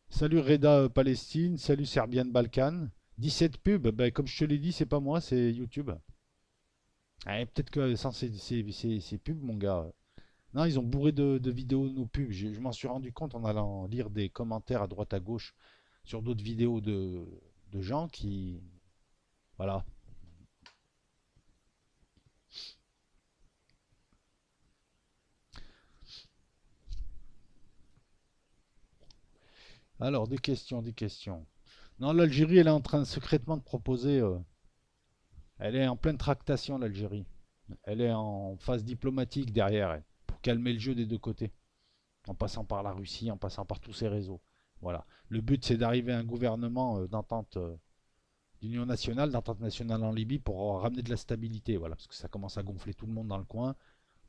Speaker 1: Salut Reda Palestine, salut Serbian Balkan. 17 pubs, ben, comme je te l'ai dit, c'est pas moi, c'est YouTube. Ah, peut-être que sans ces pubs, mon gars. Non, ils ont bourré de vidéos nos pubs. Je m'en suis rendu compte en allant lire des commentaires à droite à gauche sur d'autres vidéos de gens qui. Voilà. Alors, des questions. Non, l'Algérie, elle est en train secrètement de proposer Elle est en pleine tractation, l'Algérie. Elle est en phase diplomatique derrière elle, pour calmer le jeu des deux côtés, en passant par la Russie, en passant par tous ces réseaux. Voilà. Le but, c'est d'arriver à un gouvernement d'entente d'union nationale, d'entente nationale en Libye pour ramener de la stabilité. Voilà, parce que ça commence à gonfler tout le monde dans le coin,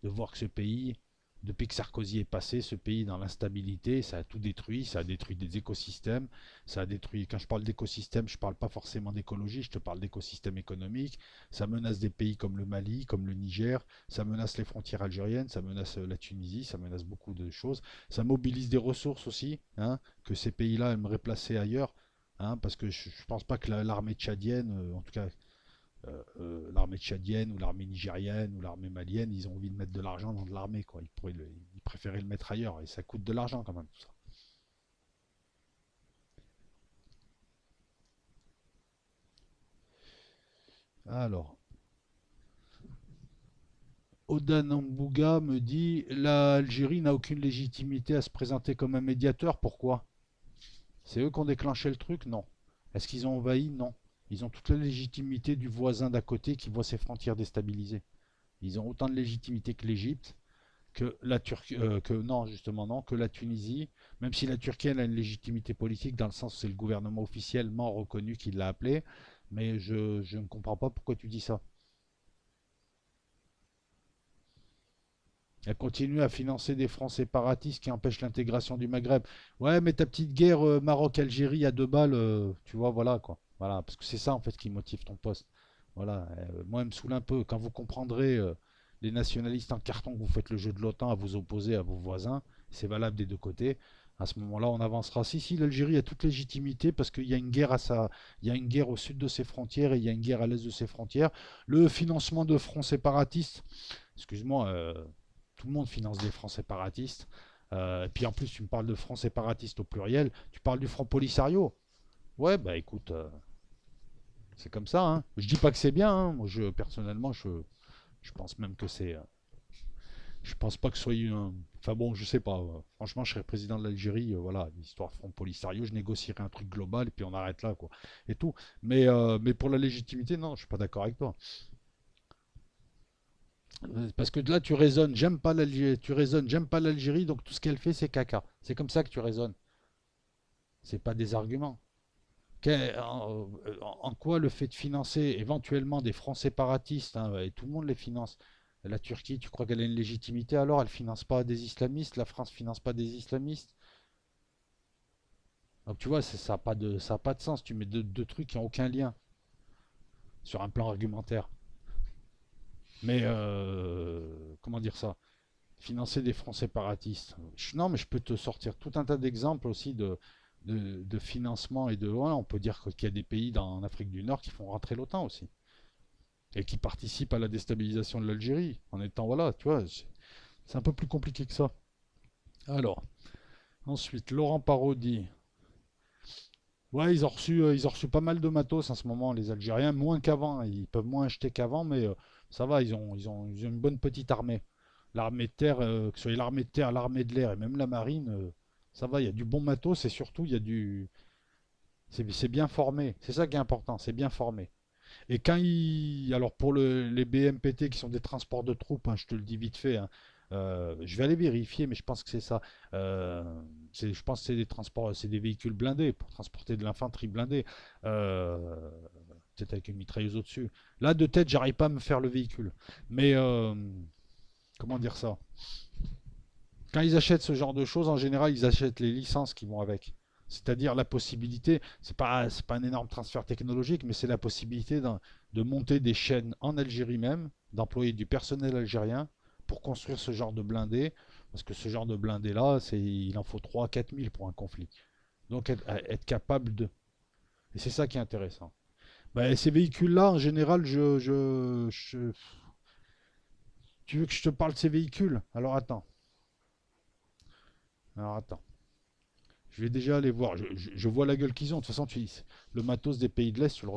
Speaker 1: de voir que ce pays, depuis que Sarkozy est passé, ce pays dans l'instabilité, ça a tout détruit, ça a détruit des écosystèmes, ça a détruit, quand je parle d'écosystème, je ne parle pas forcément d'écologie, je te parle d'écosystème économique, ça menace des pays comme le Mali, comme le Niger, ça menace les frontières algériennes, ça menace la Tunisie, ça menace beaucoup de choses, ça mobilise des ressources aussi, hein, que ces pays-là aimeraient placer ailleurs, hein, parce que je ne pense pas que l'armée tchadienne, en tout cas l'armée tchadienne ou l'armée nigérienne ou l'armée malienne, ils ont envie de mettre de l'argent dans de l'armée, quoi. Ils préféraient le mettre ailleurs et ça coûte de l'argent quand même tout ça. Alors, Odan Mbouga me dit l'Algérie n'a aucune légitimité à se présenter comme un médiateur. Pourquoi? C'est eux qui ont déclenché le truc? Non. Est-ce qu'ils ont envahi? Non. Ils ont toute la légitimité du voisin d'à côté qui voit ses frontières déstabilisées. Ils ont autant de légitimité que l'Égypte, que la Turquie, que non, justement non, que la Tunisie, même si la Turquie elle a une légitimité politique dans le sens où c'est le gouvernement officiellement reconnu qui l'a appelé, mais je ne comprends pas pourquoi tu dis ça. Elle continue à financer des fronts séparatistes qui empêchent l'intégration du Maghreb. Ouais, mais ta petite guerre Maroc-Algérie à 2 balles, tu vois, voilà quoi. Voilà, parce que c'est ça en fait qui motive ton poste. Voilà, moi, elle me saoule un peu. Quand vous comprendrez les nationalistes en carton que vous faites le jeu de l'OTAN à vous opposer à vos voisins, c'est valable des deux côtés. À ce moment-là, on avancera. Si, l'Algérie a toute légitimité parce qu'il y a une guerre il y a une guerre au sud de ses frontières et il y a une guerre à l'est de ses frontières. Le financement de fronts séparatistes, excuse-moi, tout le monde finance des fronts séparatistes. Et puis en plus, tu me parles de fronts séparatistes au pluriel. Tu parles du Front Polisario. Ouais, bah écoute, c'est comme ça. Hein. Je dis pas que c'est bien. Hein. Moi, personnellement, je pense même que c'est. Je pense pas que ce soit un. Enfin bon, je sais pas. Franchement, je serais président de l'Algérie. Voilà, l'histoire Front Polisario, je négocierais un truc global et puis on arrête là, quoi. Et tout. Mais pour la légitimité, non, je suis pas d'accord avec toi. Parce que là, tu raisonnes, j'aime pas l'Algérie, tu raisonnes, j'aime pas l'Algérie, donc tout ce qu'elle fait, c'est caca. C'est comme ça que tu raisonnes. C'est pas des arguments. En quoi le fait de financer éventuellement des fronts séparatistes, hein, et tout le monde les finance, la Turquie, tu crois qu'elle a une légitimité alors? Elle finance pas des islamistes, la France finance pas des islamistes. Donc tu vois, ça a pas de sens. Tu mets deux trucs qui n'ont aucun lien sur un plan argumentaire. Mais comment dire ça? Financer des fronts séparatistes. Non, mais je peux te sortir tout un tas d'exemples aussi de financement et de loin. On peut dire qu'il y a des pays en Afrique du Nord qui font rentrer l'OTAN aussi et qui participent à la déstabilisation de l'Algérie en étant, voilà, tu vois, c'est un peu plus compliqué que ça. Alors, ensuite, Laurent Parodi. Ouais, ils ont reçu pas mal de matos en ce moment, les Algériens, moins qu'avant. Ils peuvent moins acheter qu'avant, mais ça va, ils ont une bonne petite armée. L'armée de terre, que ce soit l'armée de terre, l'armée de l'air et même la marine, ça va, il y a du bon matos et surtout, il y a du. C'est bien formé. C'est ça qui est important, c'est bien formé. Et quand ils. Alors pour les BMPT qui sont des transports de troupes, hein, je te le dis vite fait, hein, je vais aller vérifier, mais je pense que c'est ça. Euh, je pense que c'est des transports, c'est des véhicules blindés pour transporter de l'infanterie blindée. Euh, Peut-être avec une mitrailleuse au-dessus. Là, de tête, j'arrive pas à me faire le véhicule. Mais comment dire ça? Quand ils achètent ce genre de choses, en général, ils achètent les licences qui vont avec. C'est-à-dire la possibilité, c'est pas un énorme transfert technologique, mais c'est la possibilité de monter des chaînes en Algérie même, d'employer du personnel algérien pour construire ce genre de blindés. Parce que ce genre de blindés-là, il en faut 3 4 000 pour un conflit. Donc être capable de. Et c'est ça qui est intéressant. Bah, ces véhicules-là, en général, tu veux que je te parle de ces véhicules? Alors attends. Je vais déjà aller voir. Je vois la gueule qu'ils ont. De toute façon, le matos des pays de l'Est, tu le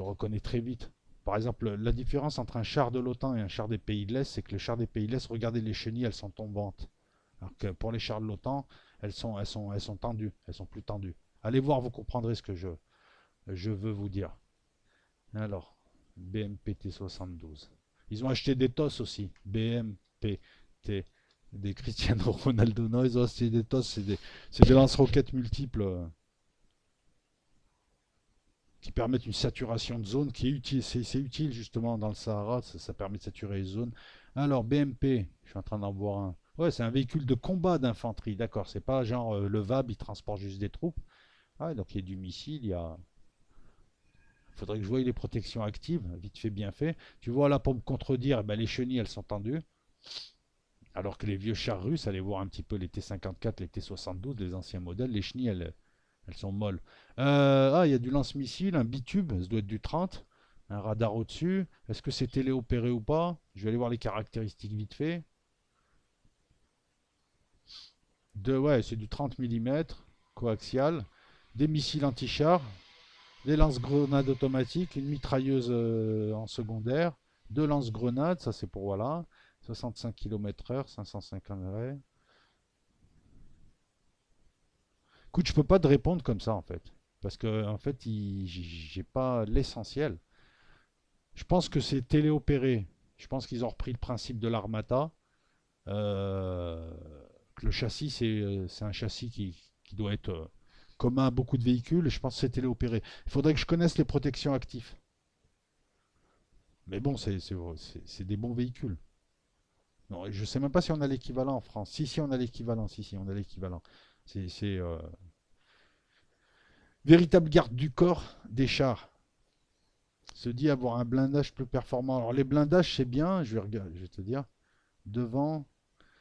Speaker 1: reconnais très vite. Par exemple, la différence entre un char de l'OTAN et un char des pays de l'Est, c'est que les chars des pays de l'Est, regardez les chenilles, elles sont tombantes. Alors que pour les chars de l'OTAN, elles sont tendues. Elles sont plus tendues. Allez voir, vous comprendrez ce que je veux vous dire. Alors, BMPT 72. Ils ont acheté des TOS aussi. BMPT. Des Cristiano Ronaldo. Non, ils ont acheté des TOS. C'est des lance-roquettes multiples qui permettent une saturation de zone qui est utile. C'est utile justement dans le Sahara. Ça permet de saturer les zones. Alors, BMP. Je suis en train d'en voir un. Ouais, c'est un véhicule de combat d'infanterie. D'accord. C'est pas genre le VAB, il transporte juste des troupes. Ah, donc il y a du missile, il y a. Il faudrait que je voie les protections actives, vite fait, bien fait. Tu vois là, pour me contredire, eh ben, les chenilles, elles sont tendues. Alors que les vieux chars russes, allez voir un petit peu les T-54, les T-72, les anciens modèles, les chenilles, elles sont molles. Ah, il y a du lance-missile, un bitube, ça doit être du 30. Un radar au-dessus. Est-ce que c'est téléopéré ou pas? Je vais aller voir les caractéristiques vite fait. Ouais, c'est du 30 mm, coaxial. Des missiles anti-chars. Des lance-grenades automatiques, une mitrailleuse en secondaire, deux lance-grenades, ça c'est pour voilà, 65 km/h, 550 arrêts. Écoute, je peux pas te répondre comme ça en fait, parce que en fait, j'ai pas l'essentiel. Je pense que c'est téléopéré. Je pense qu'ils ont repris le principe de l'Armata. Euh, le châssis, c'est un châssis qui doit être commun à beaucoup de véhicules, et je pense que c'est téléopéré. Il faudrait que je connaisse les protections actives. Mais bon, c'est des bons véhicules. Non, je sais même pas si on a l'équivalent en France. Si, on a l'équivalent. Si, on a l'équivalent. C'est véritable garde du corps des chars. Se dit avoir un blindage plus performant. Alors les blindages, c'est bien. Je vais te dire. Devant.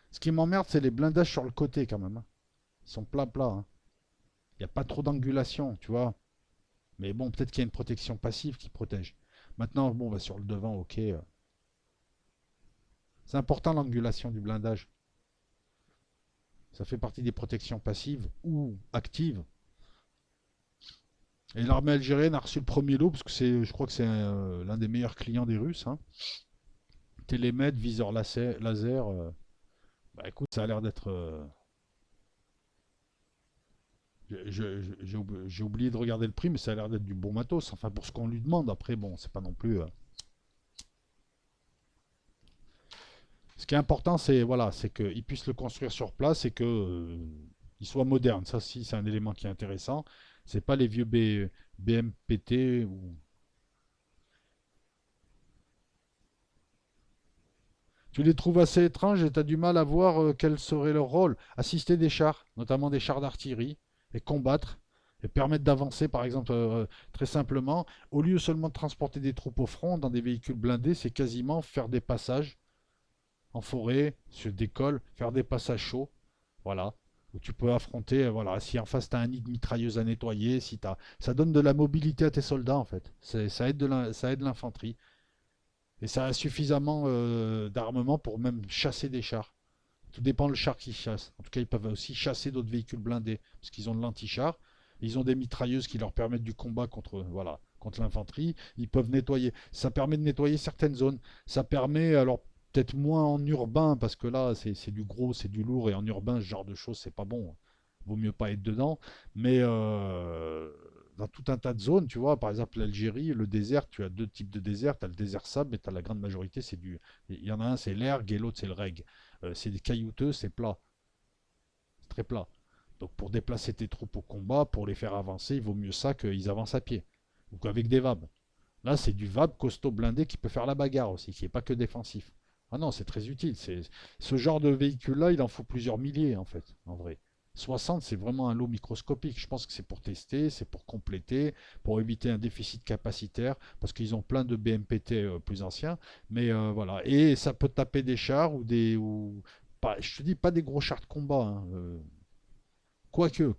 Speaker 1: Ce qui m'emmerde, c'est les blindages sur le côté quand même, hein. Ils sont plats plats, hein. Il n'y a pas trop d'angulation, tu vois. Mais bon, peut-être qu'il y a une protection passive qui protège. Maintenant, bon, on va sur le devant, ok. C'est important l'angulation du blindage. Ça fait partie des protections passives ou actives. Et l'armée algérienne a reçu le premier lot parce que je crois que c'est l'un des meilleurs clients des Russes, hein. Télémètre, viseur laser. Bah écoute, ça a l'air d'être. J'ai oublié de regarder le prix, mais ça a l'air d'être du bon matos. Enfin, pour ce qu'on lui demande. Après, bon, c'est pas non plus. Ce qui est important, c'est voilà, c'est qu'il puisse le construire sur place et que il soit moderne. Ça, si, c'est un élément qui est intéressant. C'est pas les vieux BMPT ou. Tu les trouves assez étranges et tu as du mal à voir quel serait leur rôle. Assister des chars, notamment des chars d'artillerie, et combattre, et permettre d'avancer, par exemple, très simplement. Au lieu seulement de transporter des troupes au front dans des véhicules blindés, c'est quasiment faire des passages en forêt, sur des cols, faire des passages chauds. Voilà. Où tu peux affronter, voilà, si en face tu as un nid de mitrailleuse à nettoyer, si t'as, ça donne de la mobilité à tes soldats en fait. Ça aide l'infanterie. Et ça a suffisamment d'armement pour même chasser des chars. Tout dépend le char qu'ils chassent. En tout cas, ils peuvent aussi chasser d'autres véhicules blindés, parce qu'ils ont de l'anti-char. Ils ont des mitrailleuses qui leur permettent du combat contre, voilà, contre l'infanterie. Ils peuvent nettoyer. Ça permet de nettoyer certaines zones. Ça permet, alors peut-être moins en urbain, parce que là, c'est du gros, c'est du lourd, et en urbain, ce genre de choses, c'est pas bon. Vaut mieux pas être dedans. Mais dans tout un tas de zones, tu vois, par exemple l'Algérie, le désert, tu as deux types de désert. Tu as le désert sable, mais tu as la grande majorité, c'est du. Il y en a un, c'est l'ergue, et l'autre, c'est le reg. C'est des caillouteux, c'est plat. C'est très plat. Donc pour déplacer tes troupes au combat, pour les faire avancer, il vaut mieux ça qu'ils avancent à pied. Ou avec des VAB. Là, c'est du VAB costaud blindé qui peut faire la bagarre aussi, qui n'est pas que défensif. Ah non, c'est très utile. Ce genre de véhicule-là, il en faut plusieurs milliers, en fait, en vrai. 60, c'est vraiment un lot microscopique. Je pense que c'est pour tester, c'est pour compléter, pour éviter un déficit capacitaire, parce qu'ils ont plein de BMPT plus anciens. Mais voilà. Et ça peut taper des chars ou des. Pas, je te dis pas des gros chars de combat, hein, quoique.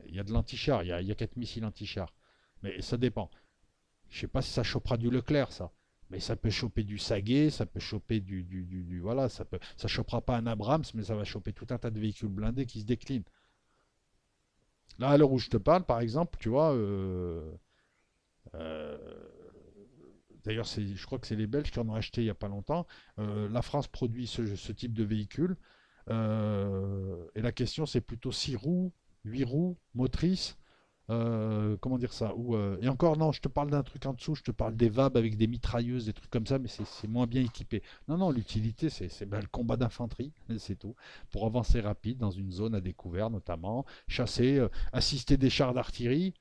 Speaker 1: Il y a de l'anti-char, il y a 4 missiles anti-char. Mais ça dépend. Je sais pas si ça chopera du Leclerc, ça. Mais ça peut choper du Saguet, ça peut choper voilà, ça chopera pas un Abrams, mais ça va choper tout un tas de véhicules blindés qui se déclinent. Là, à l'heure où je te parle, par exemple, tu vois, euh, d'ailleurs, je crois que c'est les Belges qui en ont acheté il n'y a pas longtemps. La France produit ce type de véhicule. Et la question, c'est plutôt 6 roues, 8 roues, motrices, Comment dire ça et encore, non, je te parle d'un truc en dessous, je te parle des VAB avec des mitrailleuses, des trucs comme ça, mais c'est moins bien équipé. Non, non, l'utilité, c'est ben, le combat d'infanterie, c'est tout. Pour avancer rapide dans une zone à découvert, notamment, chasser, assister des chars d'artillerie,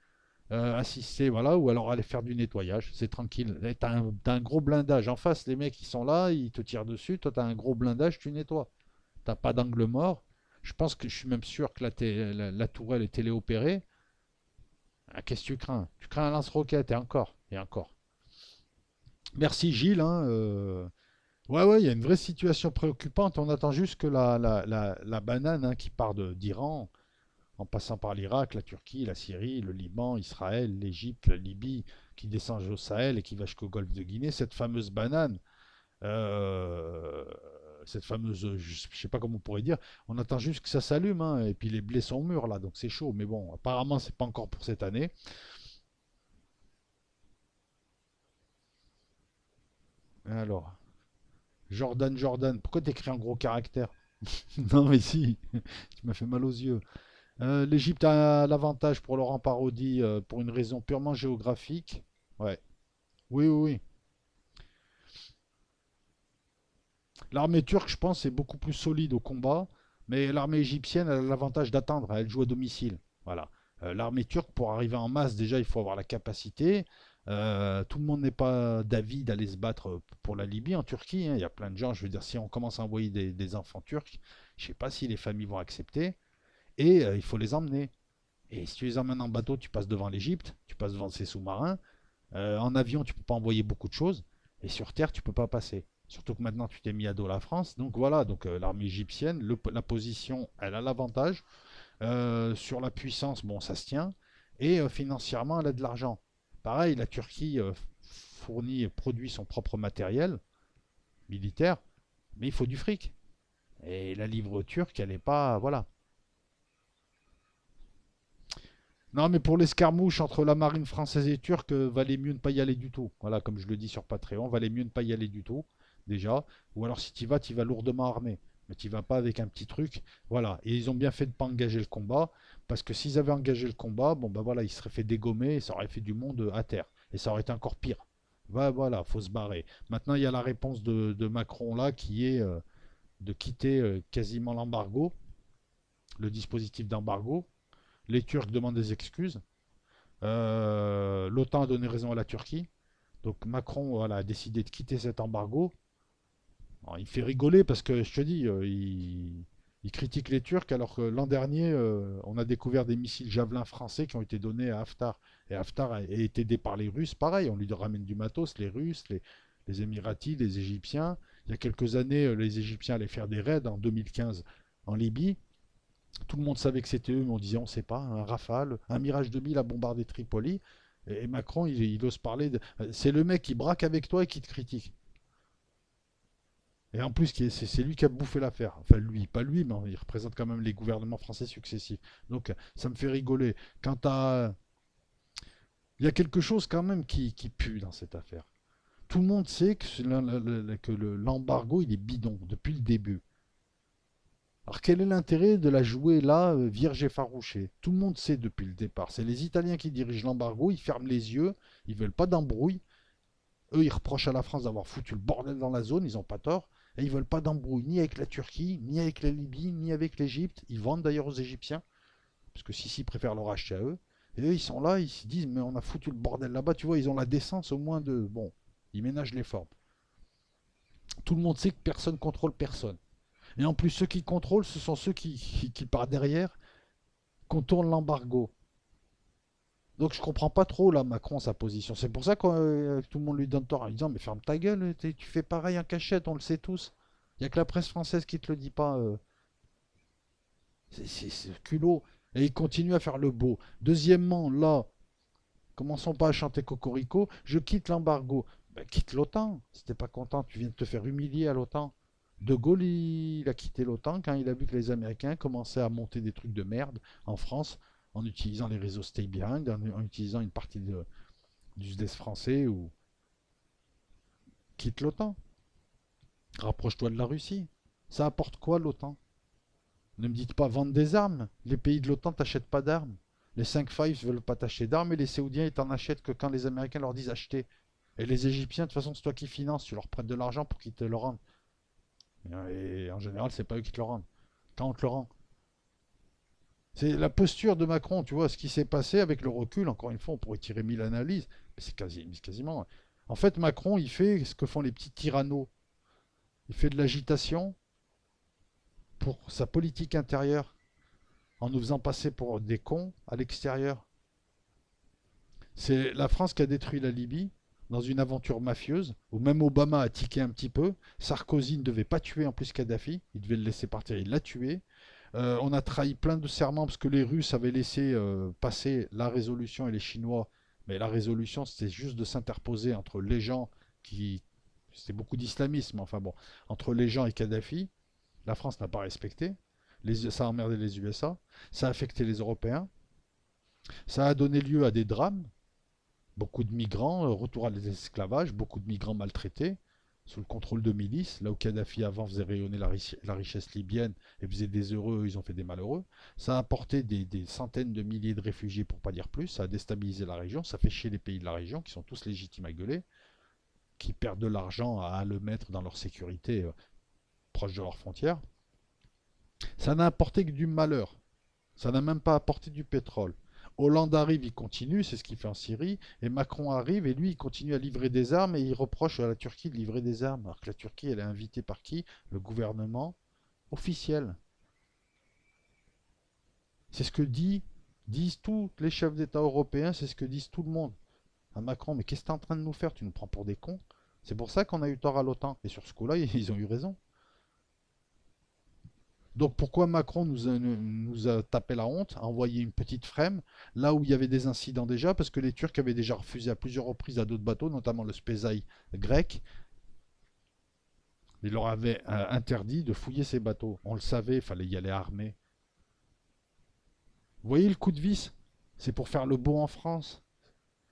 Speaker 1: assister, voilà, ou alors aller faire du nettoyage, c'est tranquille. T'as un gros blindage en face, les mecs, ils sont là, ils te tirent dessus, toi, t'as un gros blindage, tu nettoies. T'as pas d'angle mort. Je pense que je suis même sûr que la tourelle est téléopérée. Ah, qu'est-ce que tu crains? Tu crains un lance-roquette et encore. Et encore. Merci Gilles. Hein, ouais, ouais, il y a une vraie situation préoccupante. On attend juste que la banane hein, qui part d'Iran, en passant par l'Irak, la Turquie, la Syrie, le Liban, Israël, l'Égypte, la Libye, qui descend au Sahel et qui va jusqu'au golfe de Guinée, cette fameuse banane, euh, cette fameuse, je sais pas comment on pourrait dire, on attend juste que ça s'allume, hein, et puis les blés sont mûrs là, donc c'est chaud. Mais bon, apparemment, c'est pas encore pour cette année. Alors, Jordan, pourquoi t'écris en gros caractère? Non mais si, tu m'as fait mal aux yeux. L'Égypte a l'avantage pour Laurent Parodi pour une raison purement géographique. Ouais, oui, oui, oui. L'armée turque, je pense, est beaucoup plus solide au combat, mais l'armée égyptienne a l'avantage d'attendre, elle joue à domicile. Voilà. L'armée turque, pour arriver en masse, déjà, il faut avoir la capacité. Tout le monde n'est pas d'avis d'aller se battre pour la Libye en Turquie. Hein. Il y a plein de gens, je veux dire, si on commence à envoyer des enfants turcs, je ne sais pas si les familles vont accepter. Et il faut les emmener. Et si tu les emmènes en bateau, tu passes devant l'Égypte, tu passes devant ses sous-marins. En avion, tu peux pas envoyer beaucoup de choses. Et sur terre, tu peux pas passer. Surtout que maintenant, tu t'es mis à dos la France. Donc voilà, donc l'armée égyptienne, la position, elle a l'avantage. Sur la puissance, bon, ça se tient. Et financièrement, elle a de l'argent. Pareil, la Turquie fournit, produit son propre matériel militaire, mais il faut du fric. Et la livre turque, elle n'est pas. Voilà. Non, mais pour l'escarmouche entre la marine française et turque, valait mieux ne pas y aller du tout. Voilà, comme je le dis sur Patreon, valait mieux ne pas y aller du tout, déjà. Ou alors si tu vas lourdement armé. Mais tu vas pas avec un petit truc. Voilà. Et ils ont bien fait de ne pas engager le combat. Parce que s'ils avaient engagé le combat, bon ben voilà, ils seraient fait dégommer et ça aurait fait du monde à terre. Et ça aurait été encore pire. Voilà, faut se barrer. Maintenant, il y a la réponse de Macron là qui est de quitter quasiment l'embargo, le dispositif d'embargo. Les Turcs demandent des excuses. L'OTAN a donné raison à la Turquie. Donc Macron voilà, a décidé de quitter cet embargo. Alors, il fait rigoler parce que je te dis, il critique les Turcs alors que l'an dernier, on a découvert des missiles Javelin français qui ont été donnés à Haftar. Et Haftar a été aidé par les Russes, pareil, on lui ramène du matos, les Russes, les Émiratis, les Égyptiens. Il y a quelques années, les Égyptiens allaient faire des raids en 2015 en Libye. Tout le monde savait que c'était eux, mais on disait on ne sait pas, un Rafale, un Mirage 2000 a bombardé Tripoli. Et Macron, il ose parler de. C'est le mec qui braque avec toi et qui te critique. Et en plus, c'est lui qui a bouffé l'affaire. Enfin, lui, pas lui, mais il représente quand même les gouvernements français successifs. Donc, ça me fait rigoler. Il y a quelque chose quand même qui pue dans cette affaire. Tout le monde sait que l'embargo, il est bidon depuis le début. Alors quel est l'intérêt de la jouer là, vierge effarouchée? Tout le monde sait depuis le départ. C'est les Italiens qui dirigent l'embargo, ils ferment les yeux, ils veulent pas d'embrouille. Eux, ils reprochent à la France d'avoir foutu le bordel dans la zone, ils n'ont pas tort. Et ils veulent pas d'embrouille ni avec la Turquie, ni avec la Libye, ni avec l'Égypte. Ils vendent d'ailleurs aux Égyptiens, parce que Sisi préfère leur acheter à eux. Et eux, ils sont là, ils se disent, mais on a foutu le bordel là-bas, tu vois, ils ont la décence au moins de... Bon, ils ménagent les formes. Tout le monde sait que personne contrôle personne. Et en plus, ceux qui contrôlent, ce sont ceux qui par derrière, contournent l'embargo. Donc je comprends pas trop là Macron sa position. C'est pour ça que tout le monde lui donne tort en lui disant mais ferme ta gueule, tu fais pareil en cachette, on le sait tous. Il n'y a que la presse française qui te le dit pas. C'est culot. Et il continue à faire le beau. Deuxièmement, là, commençons pas à chanter Cocorico, je quitte l'embargo. Ben, quitte l'OTAN. Si t'es pas content, tu viens de te faire humilier à l'OTAN. De Gaulle, il a quitté l'OTAN quand il a vu que les Américains commençaient à monter des trucs de merde en France en utilisant les réseaux Stay Behind, en utilisant une partie du SDES français ou quitte l'OTAN. Rapproche-toi de la Russie. Ça apporte quoi l'OTAN? Ne me dites pas vendre des armes. Les pays de l'OTAN t'achètent pas d'armes. Les 5 Fives veulent pas t'acheter d'armes et les Saoudiens ils t'en achètent que quand les Américains leur disent acheter. Et les Égyptiens, de toute façon, c'est toi qui finances, tu leur prêtes de l'argent pour qu'ils te le rendent. Et en général, c'est pas eux qui te le rendent. Quand on te le rend. C'est la posture de Macron, tu vois, ce qui s'est passé avec le recul, encore une fois, on pourrait tirer mille analyses, mais quasiment. En fait, Macron, il fait ce que font les petits tyrannos. Il fait de l'agitation pour sa politique intérieure, en nous faisant passer pour des cons à l'extérieur. C'est la France qui a détruit la Libye dans une aventure mafieuse, où même Obama a tiqué un petit peu. Sarkozy ne devait pas tuer en plus Kadhafi, il devait le laisser partir, il l'a tué. On a trahi plein de serments parce que les Russes avaient laissé passer la résolution et les Chinois. Mais la résolution, c'était juste de s'interposer entre les gens qui... C'était beaucoup d'islamisme, enfin bon. Entre les gens et Kadhafi, la France n'a pas respecté. Ça a emmerdé les USA. Ça a affecté les Européens. Ça a donné lieu à des drames. Beaucoup de migrants, retour à l'esclavage, beaucoup de migrants maltraités, sous le contrôle de milices. Là où Kadhafi avant faisait rayonner la richesse libyenne et faisait des heureux, ils ont fait des malheureux. Ça a apporté des centaines de milliers de réfugiés, pour pas dire plus. Ça a déstabilisé la région. Ça fait chier les pays de la région qui sont tous légitimes à gueuler, qui perdent de l'argent à le mettre dans leur sécurité proche de leurs frontières. Ça n'a apporté que du malheur. Ça n'a même pas apporté du pétrole. Hollande arrive, il continue, c'est ce qu'il fait en Syrie, et Macron arrive, et lui, il continue à livrer des armes, et il reproche à la Turquie de livrer des armes, alors que la Turquie, elle est invitée par qui? Le gouvernement officiel. C'est ce que disent tous les chefs d'État européens, c'est ce que disent tout le monde. À Macron, mais qu'est-ce que tu es en train de nous faire? Tu nous prends pour des cons? C'est pour ça qu'on a eu tort à l'OTAN. Et sur ce coup-là, ils ont eu raison. Donc pourquoi Macron nous a tapé la honte, a envoyé une petite frème, là où il y avait des incidents déjà, parce que les Turcs avaient déjà refusé à plusieurs reprises à d'autres bateaux, notamment le Spezai grec, il leur avait interdit de fouiller ces bateaux. On le savait, il fallait y aller armé. Vous voyez le coup de vis? C'est pour faire le beau en France.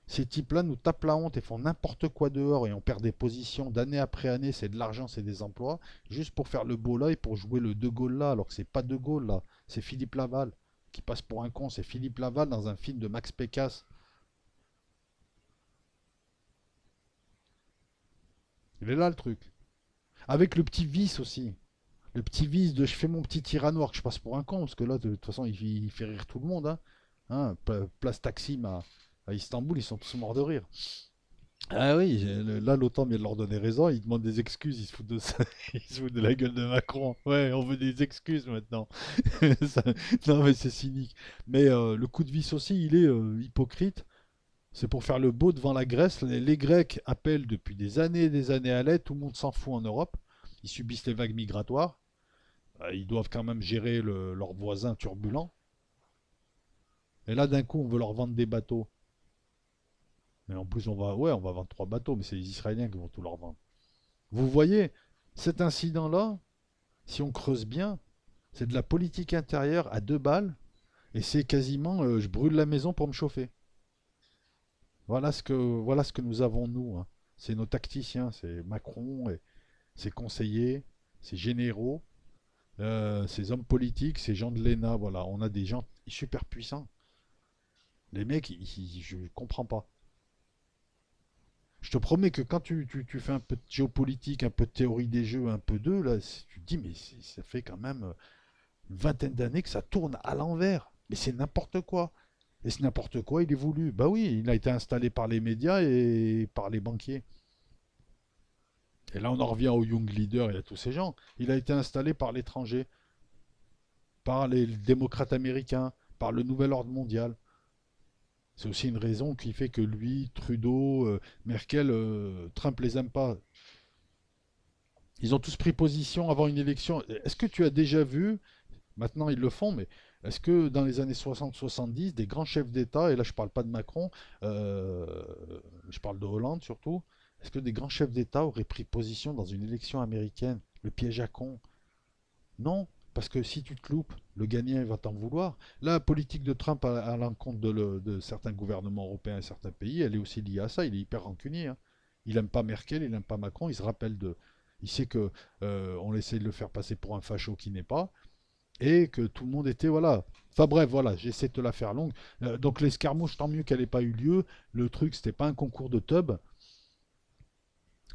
Speaker 1: Ces types-là nous tapent la honte et font n'importe quoi dehors et on perd des positions d'année après année, c'est de l'argent, c'est des emplois, juste pour faire le beau là et pour jouer le De Gaulle là, alors que c'est pas De Gaulle là, c'est Philippe Laval qui passe pour un con, c'est Philippe Laval dans un film de Max Pécasse. Il est là le truc. Avec le petit vice aussi. Le petit vice de je fais mon petit tyrannoir que je passe pour un con, parce que là, de toute façon, il fait rire tout le monde. Place Taksim à Istanbul, ils sont tous morts de rire. Ah oui, là l'OTAN vient de leur donner raison, ils demandent des excuses, ils se foutent de ça, ils se foutent de la gueule de Macron. Ouais, on veut des excuses maintenant. Ça- non mais c'est cynique. Mais le coup de vis aussi, il est hypocrite. C'est pour faire le beau devant la Grèce. Les Grecs appellent depuis des années et des années à l'aide, tout le monde s'en fout en Europe. Ils subissent les vagues migratoires. Ils doivent quand même gérer leurs voisins turbulents. Et là d'un coup, on veut leur vendre des bateaux. Mais en plus, on va vendre 3 bateaux, mais c'est les Israéliens qui vont tout leur vendre. Vous voyez, cet incident-là, si on creuse bien, c'est de la politique intérieure à 2 balles, et c'est quasiment je brûle la maison pour me chauffer. Voilà ce que nous avons, nous, hein. C'est nos tacticiens, c'est Macron, et ses conseillers, ses généraux, ses hommes politiques, ces gens de l'ENA. Voilà, on a des gens super puissants. Les mecs, je comprends pas. Je te promets que quand tu fais un peu de géopolitique, un peu de théorie des jeux, un peu d'eux, là, tu te dis, mais ça fait quand même une vingtaine d'années que ça tourne à l'envers. Mais c'est n'importe quoi. Et c'est n'importe quoi, il est voulu. Bah oui, il a été installé par les médias et par les banquiers. Et là, on en revient au Young Leader et à tous ces gens. Il a été installé par l'étranger, par les démocrates américains, par le nouvel ordre mondial. C'est aussi une raison qui fait que lui, Trudeau, Merkel, Trump les aime pas. Ils ont tous pris position avant une élection. Est-ce que tu as déjà vu, maintenant ils le font, mais est-ce que dans les années 60-70, des grands chefs d'État, et là je ne parle pas de Macron, euh, je parle de Hollande surtout, est-ce que des grands chefs d'État auraient pris position dans une élection américaine? Le piège à con. Non, parce que si tu te loupes, le gagnant va t'en vouloir. La politique de Trump à l'encontre de certains gouvernements européens et certains pays, elle est aussi liée à ça. Il est hyper rancunier, hein. Il n'aime pas Merkel, il n'aime pas Macron. Il se rappelle de, il sait que on essaie de le faire passer pour un facho qui n'est pas. et que tout le monde était, voilà. Enfin bref, voilà, j'essaie de te la faire longue. Donc l'escarmouche, tant mieux qu'elle n'ait pas eu lieu. Le truc, c'était pas un concours de tub,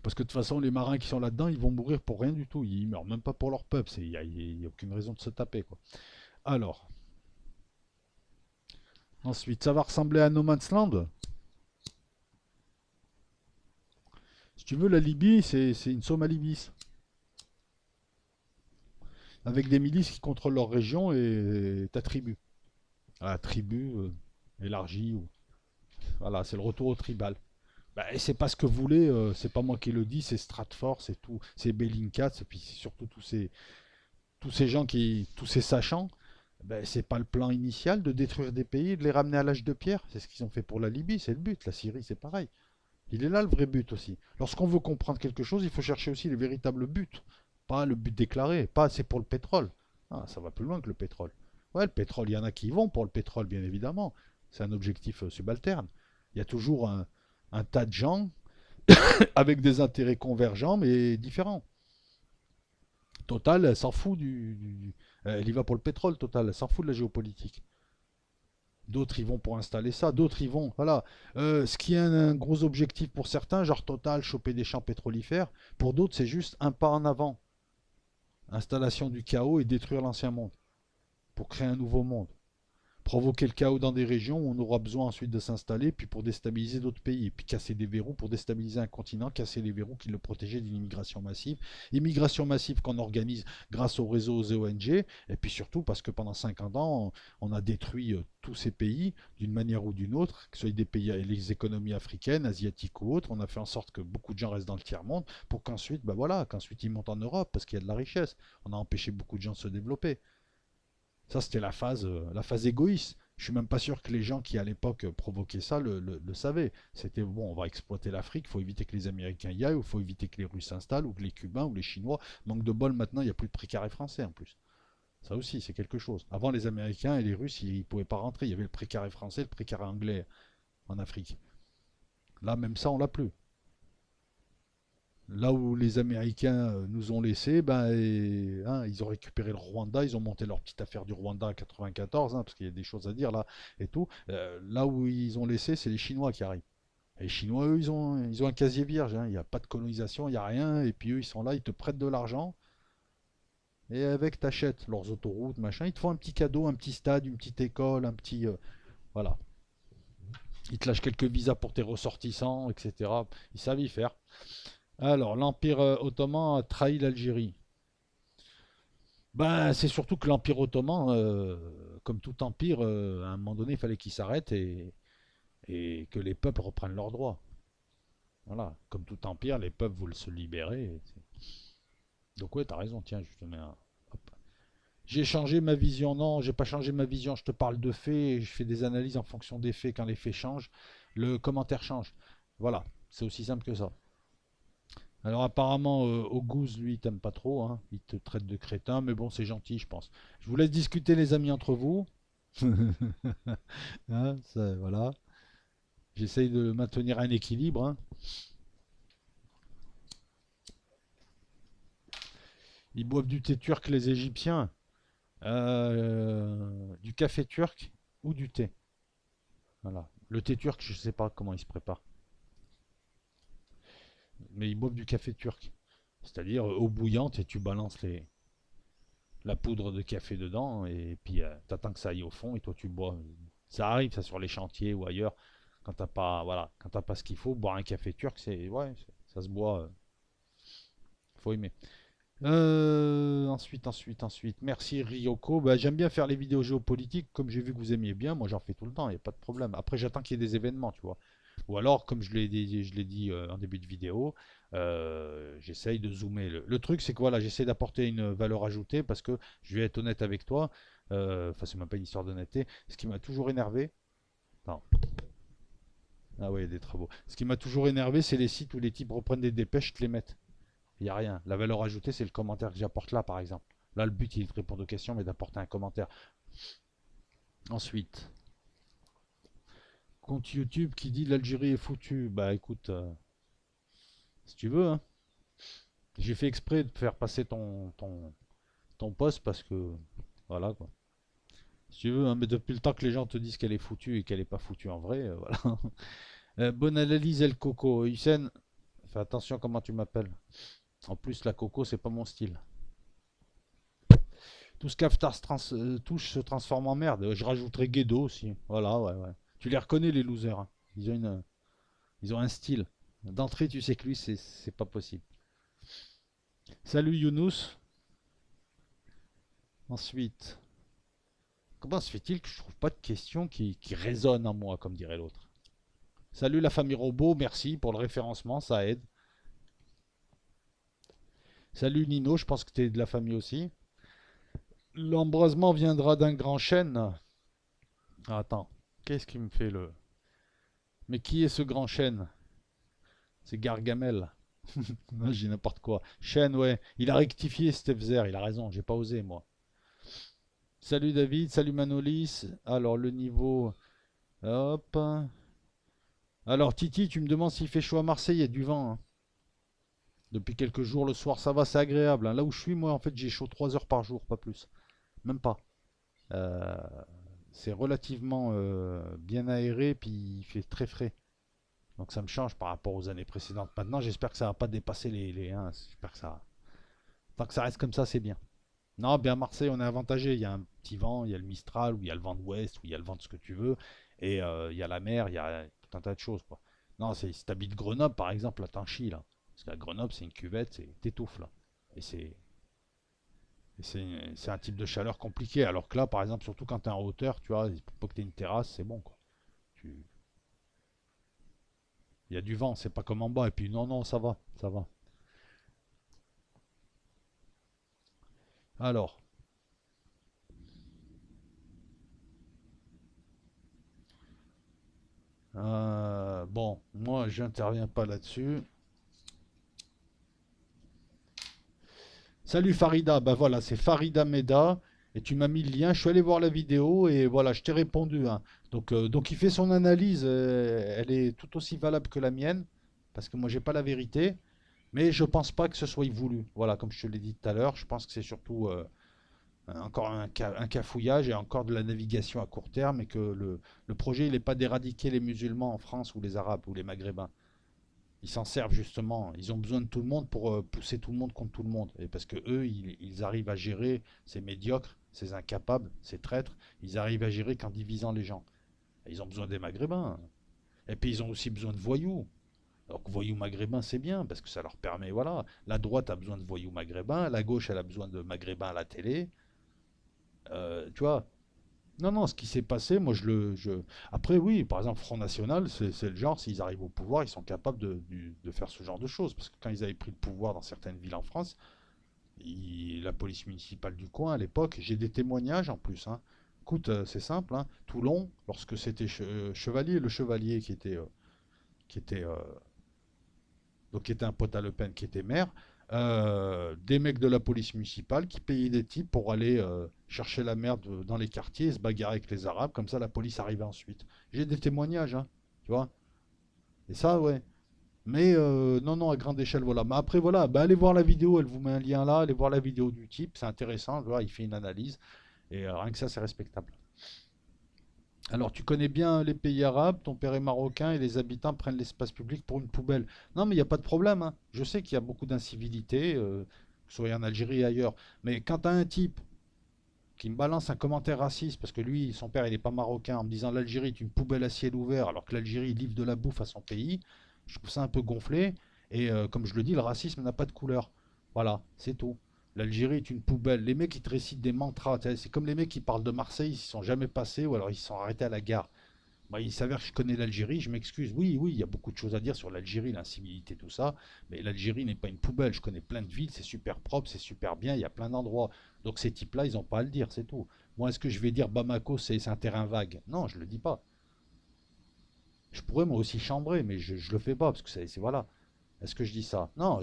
Speaker 1: parce que de toute façon, les marins qui sont là-dedans, ils vont mourir pour rien du tout. Ils meurent même pas pour leur peuple. Il n'y a aucune raison de se taper, quoi. Alors, ensuite, ça va ressembler à No Man's Land. Si tu veux, la Libye, c'est une Somalie bis. Avec des milices qui contrôlent leur région et ta tribu. La tribu élargie. Voilà, c'est le retour au tribal. Bah, et c'est pas ce que voulait, c'est pas moi qui le dis, c'est Stratfor, c'est tout, c'est Bellingcat, et puis c'est surtout tous ces gens tous ces sachants. Ben, c'est pas le plan initial de détruire des pays et de les ramener à l'âge de pierre. C'est ce qu'ils ont fait pour la Libye, c'est le but. La Syrie, c'est pareil. Il est là le vrai but aussi. Lorsqu'on veut comprendre quelque chose, il faut chercher aussi les véritables buts. Pas le but déclaré, pas c'est pour le pétrole. Ah, ça va plus loin que le pétrole. Ouais, le pétrole, il y en a qui y vont pour le pétrole, bien évidemment. C'est un objectif subalterne. Il y a toujours un tas de gens avec des intérêts convergents mais différents. Total, elle s'en fout elle y va pour le pétrole, Total, elle s'en fout de la géopolitique. D'autres y vont pour installer ça, d'autres y vont. Voilà. Ce qui est un gros objectif pour certains, genre Total, choper des champs pétrolifères. Pour d'autres, c'est juste un pas en avant. Installation du chaos et détruire l'ancien monde. Pour créer un nouveau monde. Provoquer le chaos dans des régions où on aura besoin ensuite de s'installer, puis pour déstabiliser d'autres pays, et puis casser des verrous pour déstabiliser un continent, casser les verrous qui le protégeaient d'une immigration massive. Immigration massive qu'on organise grâce au réseau aux ONG, et puis surtout parce que pendant 50 ans, on a détruit tous ces pays d'une manière ou d'une autre, que ce soit des pays, les économies africaines, asiatiques ou autres, on a fait en sorte que beaucoup de gens restent dans le tiers-monde, pour qu'ensuite, ben voilà, qu'ensuite ils montent en Europe, parce qu'il y a de la richesse. On a empêché beaucoup de gens de se développer. Ça, c'était la phase égoïste. Je suis même pas sûr que les gens qui, à l'époque, provoquaient ça le savaient. C'était bon, on va exploiter l'Afrique, il faut éviter que les Américains y aillent, ou il faut éviter que les Russes s'installent, ou que les Cubains, ou les Chinois. Manque de bol, maintenant, il n'y a plus de précarés français en plus. Ça aussi, c'est quelque chose. Avant, les Américains et les Russes, ils ne pouvaient pas rentrer. Il y avait le précaré français, le précaré anglais en Afrique. Là, même ça, on l'a plus. Là où les Américains nous ont laissés, ben, hein, ils ont récupéré le Rwanda, ils ont monté leur petite affaire du Rwanda en 94, hein, parce qu'il y a des choses à dire là et tout. Là où ils ont laissé, c'est les Chinois qui arrivent. Et les Chinois, eux, ils ont un casier vierge, hein, il n'y a pas de colonisation, il n'y a rien, et puis eux, ils sont là, ils te prêtent de l'argent, et avec, t'achètes leurs autoroutes, machin, ils te font un petit cadeau, un petit stade, une petite école, un petit... voilà. Ils te lâchent quelques visas pour tes ressortissants, etc. Ils savent y faire. Alors, l'Empire ottoman a trahi l'Algérie. Ben, c'est surtout que l'Empire ottoman, comme tout empire, à un moment donné, il fallait qu'il s'arrête et que les peuples reprennent leurs droits. Voilà, comme tout empire, les peuples veulent se libérer. Donc ouais, t'as raison, tiens, je te mets un... hop. J'ai changé ma vision, non, j'ai pas changé ma vision, je te parle de faits, et je fais des analyses en fonction des faits, quand les faits changent, le commentaire change. Voilà, c'est aussi simple que ça. Alors apparemment, Auguste, lui, il t'aime pas trop, hein. Il te traite de crétin, mais bon, c'est gentil, je pense. Je vous laisse discuter, les amis, entre vous. Hein, voilà. J'essaye de maintenir un équilibre, hein. Ils boivent du thé turc, les Égyptiens. Du café turc ou du thé. Voilà. Le thé turc, je sais pas comment il se prépare. Mais ils boivent du café turc. C'est-à-dire eau bouillante et tu balances la poudre de café dedans et puis t'attends que ça aille au fond et toi tu bois. Ça arrive ça sur les chantiers ou ailleurs quand t'as pas voilà quand t'as pas ce qu'il faut boire un café turc c'est ouais ça se boit faut aimer. Ensuite merci Ryoko. Bah, j'aime bien faire les vidéos géopolitiques comme j'ai vu que vous aimiez bien, moi j'en fais tout le temps, il n'y a pas de problème. Après j'attends qu'il y ait des événements, tu vois. Ou alors, comme je l'ai dit en début de vidéo, j'essaye de zoomer. Le truc, c'est que voilà, j'essaie d'apporter une valeur ajoutée parce que je vais être honnête avec toi. Enfin, c'est même pas une histoire d'honnêteté. Ce qui m'a toujours énervé. Non. Ah ouais, il y a des travaux. Ce qui m'a toujours énervé, c'est les sites où les types reprennent des dépêches, te les mettent. Il n'y a rien. La valeur ajoutée, c'est le commentaire que j'apporte là, par exemple. Là, le but, il est de répondre aux questions, mais d'apporter un commentaire. Ensuite, compte YouTube qui dit l'Algérie est foutue. Bah écoute, si tu veux, hein. J'ai fait exprès de faire passer ton post parce que Voilà quoi. Si tu veux, hein, mais depuis le temps que les gens te disent qu'elle est foutue et qu'elle est pas foutue en vrai, voilà. Bonne analyse, El Coco. Hussein, fais attention comment tu m'appelles. En plus, la Coco, c'est pas mon style. Tout ce qu'Aftar touche se transforme en merde. Je rajouterai Guedo aussi. Voilà, ouais, ouais. Tu les reconnais, les losers, hein. Ils ont un style. D'entrée, tu sais que lui, c'est pas possible. Salut Younous. Ensuite, comment se fait-il que je trouve pas de questions qui résonnent en moi, comme dirait l'autre? Salut la famille robot, merci pour le référencement, ça aide. Salut Nino, je pense que t'es de la famille aussi. L'embrasement viendra d'un grand chêne. Ah, attends, qu'est-ce qui me fait le... Mais qui est ce grand chêne? C'est Gargamel. Non, j'ai n'importe quoi. Chêne, ouais. Il a rectifié Steph Zer, il a raison, j'ai pas osé moi. Salut David, salut Manolis. Alors le niveau... Hop. Alors Titi, tu me demandes s'il fait chaud à Marseille, il y a du vent, hein. Depuis quelques jours, le soir, ça va, c'est agréable, hein. Là où je suis, moi, en fait, j'ai chaud 3 heures par jour, pas plus. Même pas. Euh, c'est relativement bien aéré, puis il fait très frais. Donc ça me change par rapport aux années précédentes. Maintenant, j'espère que ça va pas dépasser les 1. J'espère que ça... Tant que ça reste comme ça, c'est bien. Non, bien à Marseille, on est avantagé. Il y a un petit vent, il y a le Mistral, ou il y a le vent de l'Ouest, ou il y a le vent de ce que tu veux. Et il y a la mer, il y a tout un tas de choses, quoi. Non, si t'habites Grenoble, par exemple, là, t'en chies, là. Parce qu'à Grenoble, c'est une cuvette, t'étouffes, là. Et c'est un type de chaleur compliqué. Alors que là, par exemple, surtout quand t'es en hauteur, tu vois, pour pas que t'aies une terrasse, c'est bon, quoi. Tu... Il y a du vent, c'est pas comme en bas. Et puis, non, non, ça va, ça va. Alors, bon, moi, j'interviens pas là-dessus. Salut Farida, bah voilà, c'est Farida Meda. Et tu m'as mis le lien, je suis allé voir la vidéo et voilà, je t'ai répondu, hein. Donc il fait son analyse, elle est tout aussi valable que la mienne, parce que moi j'ai pas la vérité, mais je pense pas que ce soit voulu. Voilà, comme je te l'ai dit tout à l'heure, je pense que c'est surtout encore un cafouillage et encore de la navigation à court terme et que le projet il n'est pas d'éradiquer les musulmans en France ou les Arabes ou les Maghrébins. Ils s'en servent justement. Ils ont besoin de tout le monde pour pousser tout le monde contre tout le monde. Et parce que eux, ils arrivent à gérer ces médiocres, ces incapables, ces traîtres. Ils arrivent à gérer qu'en divisant les gens. Et ils ont besoin des Maghrébins. Et puis ils ont aussi besoin de voyous. Donc voyous maghrébins, c'est bien parce que ça leur permet, voilà. La droite a besoin de voyous maghrébins, la gauche, elle a besoin de maghrébins à la télé. Tu vois, non, non, ce qui s'est passé, moi Après, oui, par exemple, Front National, c'est le genre, s'ils arrivent au pouvoir, ils sont capables de faire ce genre de choses. Parce que quand ils avaient pris le pouvoir dans certaines villes en France, la police municipale du coin, à l'époque, j'ai des témoignages en plus, hein. Écoute, c'est simple, hein. Toulon, lorsque c'était Chevalier, le Chevalier qui était donc qui était un pote à Le Pen, qui était maire, des mecs de la police municipale qui payaient des types pour aller chercher la merde dans les quartiers et se bagarrer avec les Arabes, comme ça la police arrivait ensuite. J'ai des témoignages, hein, tu vois. Et ça, ouais. Mais non, non, à grande échelle, voilà. Mais après, voilà, bah, allez voir la vidéo, elle vous met un lien là, allez voir la vidéo du type, c'est intéressant, voilà, il fait une analyse, et rien que ça, c'est respectable. Alors, tu connais bien les pays arabes, ton père est marocain et les habitants prennent l'espace public pour une poubelle. Non, mais il n'y a pas de problème, hein. Je sais qu'il y a beaucoup d'incivilités, que ce soit en Algérie et ailleurs. Mais quand tu as un type qui me balance un commentaire raciste, parce que lui, son père, il n'est pas marocain, en me disant l'Algérie est une poubelle à ciel ouvert, alors que l'Algérie livre de la bouffe à son pays, je trouve ça un peu gonflé. Et comme je le dis, le racisme n'a pas de couleur. Voilà, c'est tout. L'Algérie est une poubelle. Les mecs qui te récitent des mantras, c'est comme les mecs qui parlent de Marseille, ils ne sont jamais passés ou alors ils se sont arrêtés à la gare. Moi, il s'avère que je connais l'Algérie, je m'excuse. Oui, oui, il y a beaucoup de choses à dire sur l'Algérie, l'incivilité, tout ça. Mais l'Algérie n'est pas une poubelle. Je connais plein de villes, c'est super propre, c'est super bien, il y a plein d'endroits. Donc ces types-là, ils n'ont pas à le dire, c'est tout. Moi, est-ce que je vais dire Bamako, c'est un terrain vague? Non, je ne le dis pas. Je pourrais moi aussi chambrer, mais je ne le fais pas, parce que voilà. Est-ce que je dis ça? Non,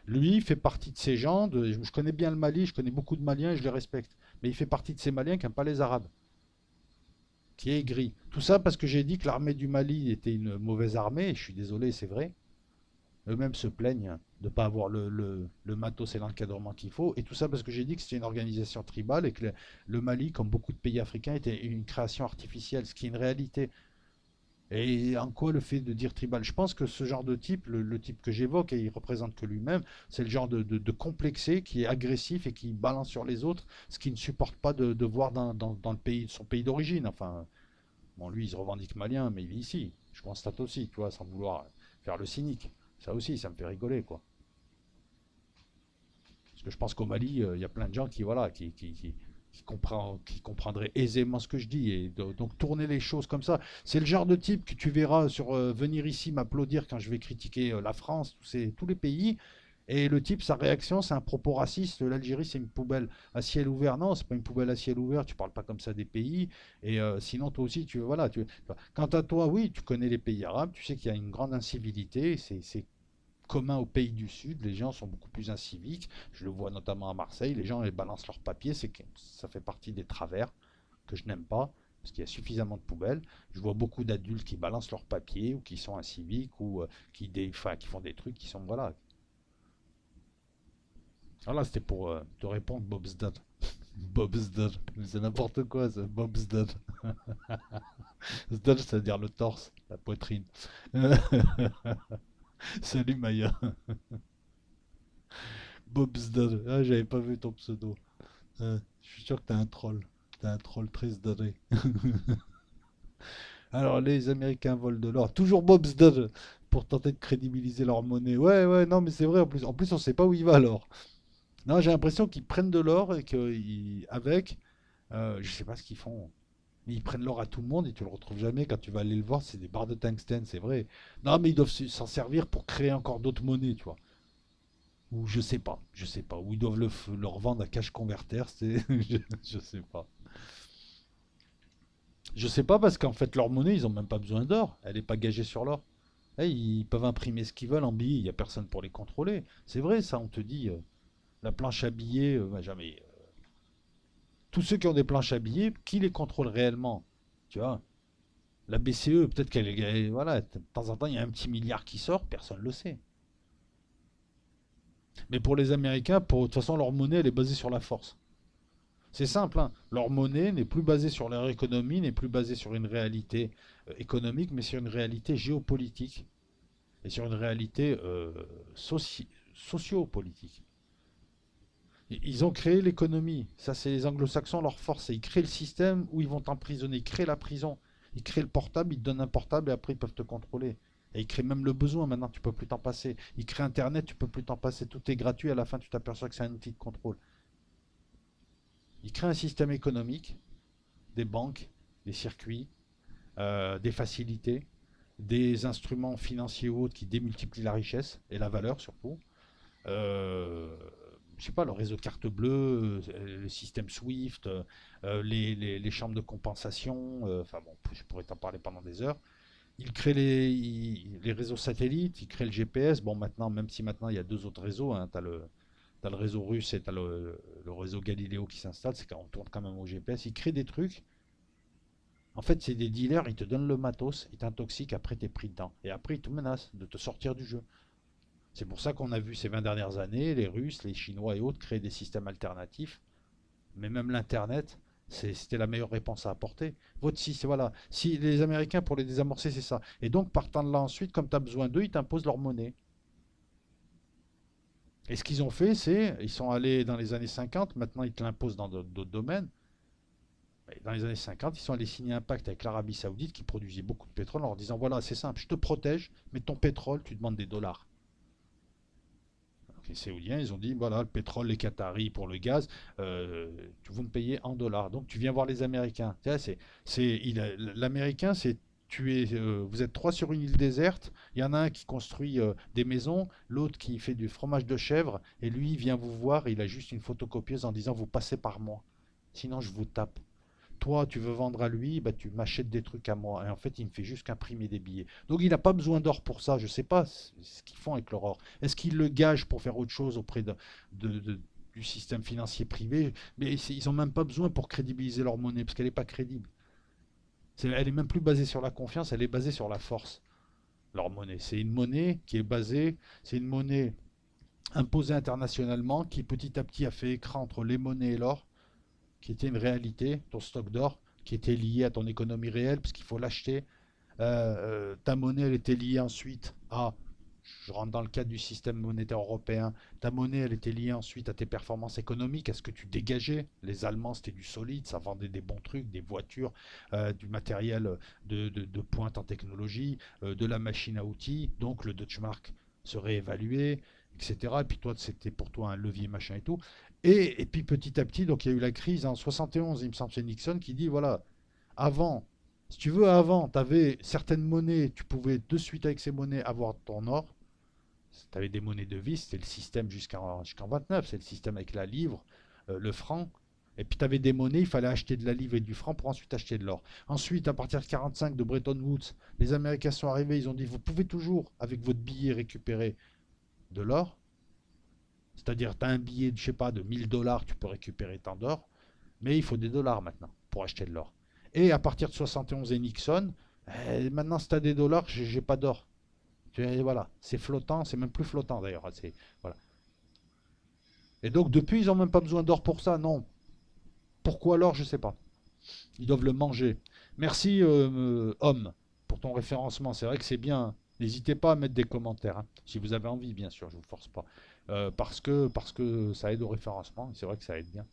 Speaker 1: lui, il fait partie de ces gens. Je connais bien le Mali, je connais beaucoup de Maliens et je les respecte. Mais il fait partie de ces Maliens qui n'aiment pas les Arabes, qui est gris. Tout ça parce que j'ai dit que l'armée du Mali était une mauvaise armée, et je suis désolé, c'est vrai. Eux-mêmes se plaignent de pas avoir le matos et l'encadrement qu'il faut. Et tout ça parce que j'ai dit que c'était une organisation tribale et que le Mali, comme beaucoup de pays africains, était une création artificielle, ce qui est une réalité. Et en quoi le fait de dire tribal? Je pense que ce genre de type, le type que j'évoque, et il représente que lui-même, c'est le genre de complexé qui est agressif et qui balance sur les autres, ce qu'il ne supporte pas de voir dans le pays, son pays d'origine. Enfin, bon, lui, il se revendique malien, mais il est ici. Je constate aussi, tu vois, sans vouloir faire le cynique. Ça aussi, ça me fait rigoler, quoi. Parce que je pense qu'au Mali, il y a plein de gens qui, voilà, qui comprendraient aisément ce que je dis. Et donc tourner les choses comme ça. C'est le genre de type que tu verras sur venir ici m'applaudir quand je vais critiquer la France, tous les pays. Et le type, sa réaction, c'est un propos raciste. L'Algérie, c'est une poubelle à ciel ouvert. Non, c'est pas une poubelle à ciel ouvert. Tu parles pas comme ça des pays. Et sinon, toi aussi, voilà. Quant à toi, oui, tu connais les pays arabes. Tu sais qu'il y a une grande incivilité. C'est commun aux pays du Sud. Les gens sont beaucoup plus inciviques. Je le vois notamment à Marseille. Les gens ils balancent leurs papiers. Ça fait partie des travers que je n'aime pas. Parce qu'il y a suffisamment de poubelles. Je vois beaucoup d'adultes qui balancent leurs papiers ou qui sont inciviques ou qui font des trucs qui sont voilà. Voilà, c'était pour te répondre, Bob's Dad. Bob's Dad. C'est n'importe quoi, ça. Bob's Dad. Dad, c'est-à-dire le torse, la poitrine. Salut Maya. Bob's Dad. Ah, j'avais pas vu ton pseudo. Je suis sûr que t'es un troll. T'es un troll triste doré. Alors, les Américains volent de l'or. Toujours Bob's Dad pour tenter de crédibiliser leur monnaie. Ouais, ouais, non, mais c'est vrai. En plus, on sait pas où il va alors. Non, j'ai l'impression qu'ils prennent de l'or et qu'avec, je sais pas ce qu'ils font. Mais ils prennent l'or à tout le monde et tu le retrouves jamais. Quand tu vas aller le voir, c'est des barres de tungstène, c'est vrai. Non, mais ils doivent s'en servir pour créer encore d'autres monnaies, tu vois. Ou je sais pas. Ou ils doivent le revendre à cash converter, je sais pas. Je sais pas parce qu'en fait leur monnaie, ils ont même pas besoin d'or. Elle est pas gagée sur l'or. Eh, ils peuvent imprimer ce qu'ils veulent en billets, il n'y a personne pour les contrôler. C'est vrai ça, on te dit, la planche à billets, bah, jamais. Tous ceux qui ont des planches à billets, qui les contrôle réellement? Tu vois, la BCE, peut-être voilà, de temps en temps, il y a un petit milliard qui sort, personne ne le sait. Mais pour les Américains, de toute façon, leur monnaie, elle est basée sur la force. C'est simple, hein. Leur monnaie n'est plus basée sur leur économie, n'est plus basée sur une réalité économique, mais sur une réalité géopolitique et sur une réalité sociopolitique. Ils ont créé l'économie. Ça, c'est les anglo-saxons, leur force. Ils créent le système où ils vont t'emprisonner. Ils créent la prison. Ils créent le portable, ils te donnent un portable et après ils peuvent te contrôler. Et ils créent même le besoin. Maintenant, tu peux plus t'en passer. Ils créent Internet, tu peux plus t'en passer. Tout est gratuit. À la fin, tu t'aperçois que c'est un outil de contrôle. Ils créent un système économique, des banques, des circuits, des facilités, des instruments financiers ou autres qui démultiplient la richesse et la valeur surtout. Euh, je sais pas, le réseau carte bleue, le système SWIFT, les chambres de compensation, enfin bon, je pourrais t'en parler pendant des heures. Ils créent les réseaux satellites, ils créent le GPS. Bon, maintenant, même si maintenant il y a deux autres réseaux, hein, t'as le réseau russe et t'as le réseau Galileo qui s'installe, c'est qu'on tourne quand même au GPS. Ils créent des trucs. En fait, c'est des dealers, ils te donnent le matos, ils t'intoxiquent, après t'es pris dedans. Et après, ils te menacent de te sortir du jeu. C'est pour ça qu'on a vu ces 20 dernières années les Russes, les Chinois et autres créer des systèmes alternatifs. Mais même l'Internet, c'était la meilleure réponse à apporter. Votre système, voilà. Si les Américains, pour les désamorcer, c'est ça. Et donc, partant de là ensuite, comme tu as besoin d'eux, ils t'imposent leur monnaie. Et ce qu'ils ont fait, c'est, ils sont allés dans les années 50, maintenant ils te l'imposent dans d'autres domaines. Dans les années 50, ils sont allés signer un pacte avec l'Arabie Saoudite qui produisait beaucoup de pétrole en leur disant voilà, c'est simple, je te protège, mais ton pétrole, tu demandes des dollars. Les Saoudiens, ils ont dit voilà, le pétrole, les Qataris pour le gaz, vous me payez en dollars. Donc tu viens voir les Américains. L'Américain, vous êtes trois sur une île déserte. Il y en a un qui construit des maisons, l'autre qui fait du fromage de chèvre, et lui il vient vous voir. Il a juste une photocopieuse en disant vous passez par moi, sinon je vous tape. Toi, tu veux vendre à lui, bah, tu m'achètes des trucs à moi. Et en fait, il me fait juste qu'imprimer des billets. Donc, il n'a pas besoin d'or pour ça. Je ne sais pas ce qu'ils font avec leur or. Est-ce qu'ils le gagent pour faire autre chose auprès du système financier privé? Mais ils n'ont même pas besoin pour crédibiliser leur monnaie, parce qu'elle n'est pas crédible. Elle est même plus basée sur la confiance, elle est basée sur la force. Leur monnaie. C'est une monnaie qui est basée, c'est une monnaie imposé internationalement, qui petit à petit a fait écran entre les monnaies et l'or, qui était une réalité, ton stock d'or, qui était lié à ton économie réelle, puisqu'il faut l'acheter. Ta monnaie, elle était liée ensuite à, je rentre dans le cadre du système monétaire européen, ta monnaie, elle était liée ensuite à tes performances économiques, à ce que tu dégageais. Les Allemands, c'était du solide, ça vendait des bons trucs, des voitures, du matériel de pointe en technologie, de la machine à outils, donc le Deutschmark serait évalué, etc. Et puis toi, c'était pour toi un levier, machin et tout. Et puis petit à petit, donc il y a eu la crise en 71, il me semble, c'est Nixon qui dit, voilà, avant, si tu veux, avant, tu avais certaines monnaies, tu pouvais de suite avec ces monnaies avoir ton or. Tu avais des monnaies de vie, c'était le système jusqu'en 29, c'est le système avec la livre, le franc. Et puis tu avais des monnaies, il fallait acheter de la livre et du franc pour ensuite acheter de l'or. Ensuite, à partir de 45 de Bretton Woods, les Américains sont arrivés, ils ont dit, vous pouvez toujours, avec votre billet, récupérer de l'or. C'est-à-dire, tu as un billet de, je sais pas, de 1000 $, tu peux récupérer tant d'or. Mais il faut des dollars maintenant pour acheter de l'or. Et à partir de 71 et Nixon, maintenant si tu as des dollars, j'ai pas d'or. Voilà, c'est flottant, c'est même plus flottant d'ailleurs. Voilà. Et donc depuis, ils n'ont même pas besoin d'or pour ça, non. Pourquoi l'or, je sais pas. Ils doivent le manger. Merci, homme, pour ton référencement. C'est vrai que c'est bien. N'hésitez pas à mettre des commentaires, hein, si vous avez envie, bien sûr, je ne vous force pas. Parce que ça aide au référencement, c'est vrai que ça aide bien.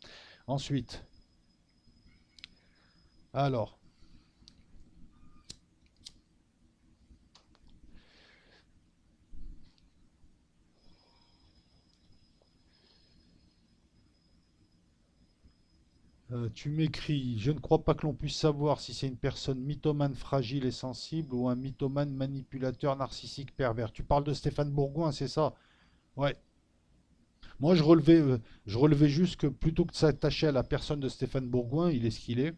Speaker 1: Ensuite, alors, tu m'écris, je ne crois pas que l'on puisse savoir si c'est une personne mythomane fragile et sensible ou un mythomane manipulateur narcissique pervers. Tu parles de Stéphane Bourgoin, c'est ça? Ouais. Moi, je relevais juste que plutôt que de s'attacher à la personne de Stéphane Bourgoin, il est ce qu'il est.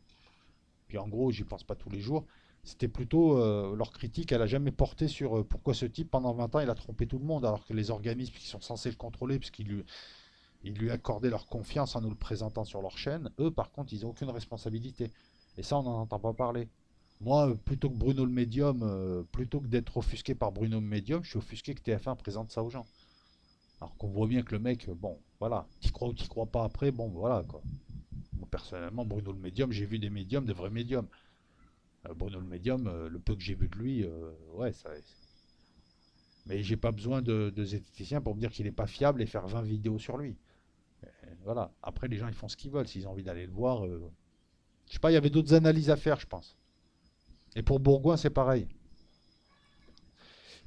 Speaker 1: Puis en gros, j'y pense pas tous les jours. C'était plutôt leur critique, elle a jamais porté sur pourquoi ce type, pendant 20 ans, il a trompé tout le monde, alors que les organismes qui sont censés le contrôler, puisqu'ils lui accordaient leur confiance en nous le présentant sur leur chaîne, eux, par contre, ils n'ont aucune responsabilité. Et ça, on n'en entend pas parler. Moi, plutôt que Bruno le Médium, plutôt que d'être offusqué par Bruno le Médium, je suis offusqué que TF1 présente ça aux gens. Alors qu'on voit bien que le mec, bon, voilà, t'y crois ou t'y crois pas après, bon, voilà, quoi. Moi, personnellement, Bruno le Médium, j'ai vu des médiums, des vrais médiums. Bruno le Médium, le peu que j'ai vu de lui, ouais, ça. Mais j'ai pas besoin de zététicien pour me dire qu'il n'est pas fiable et faire 20 vidéos sur lui. Voilà. Après, les gens, ils font ce qu'ils veulent. S'ils ont envie d'aller le voir, je sais pas, il y avait d'autres analyses à faire, je pense. Et pour Bourgoin, c'est pareil.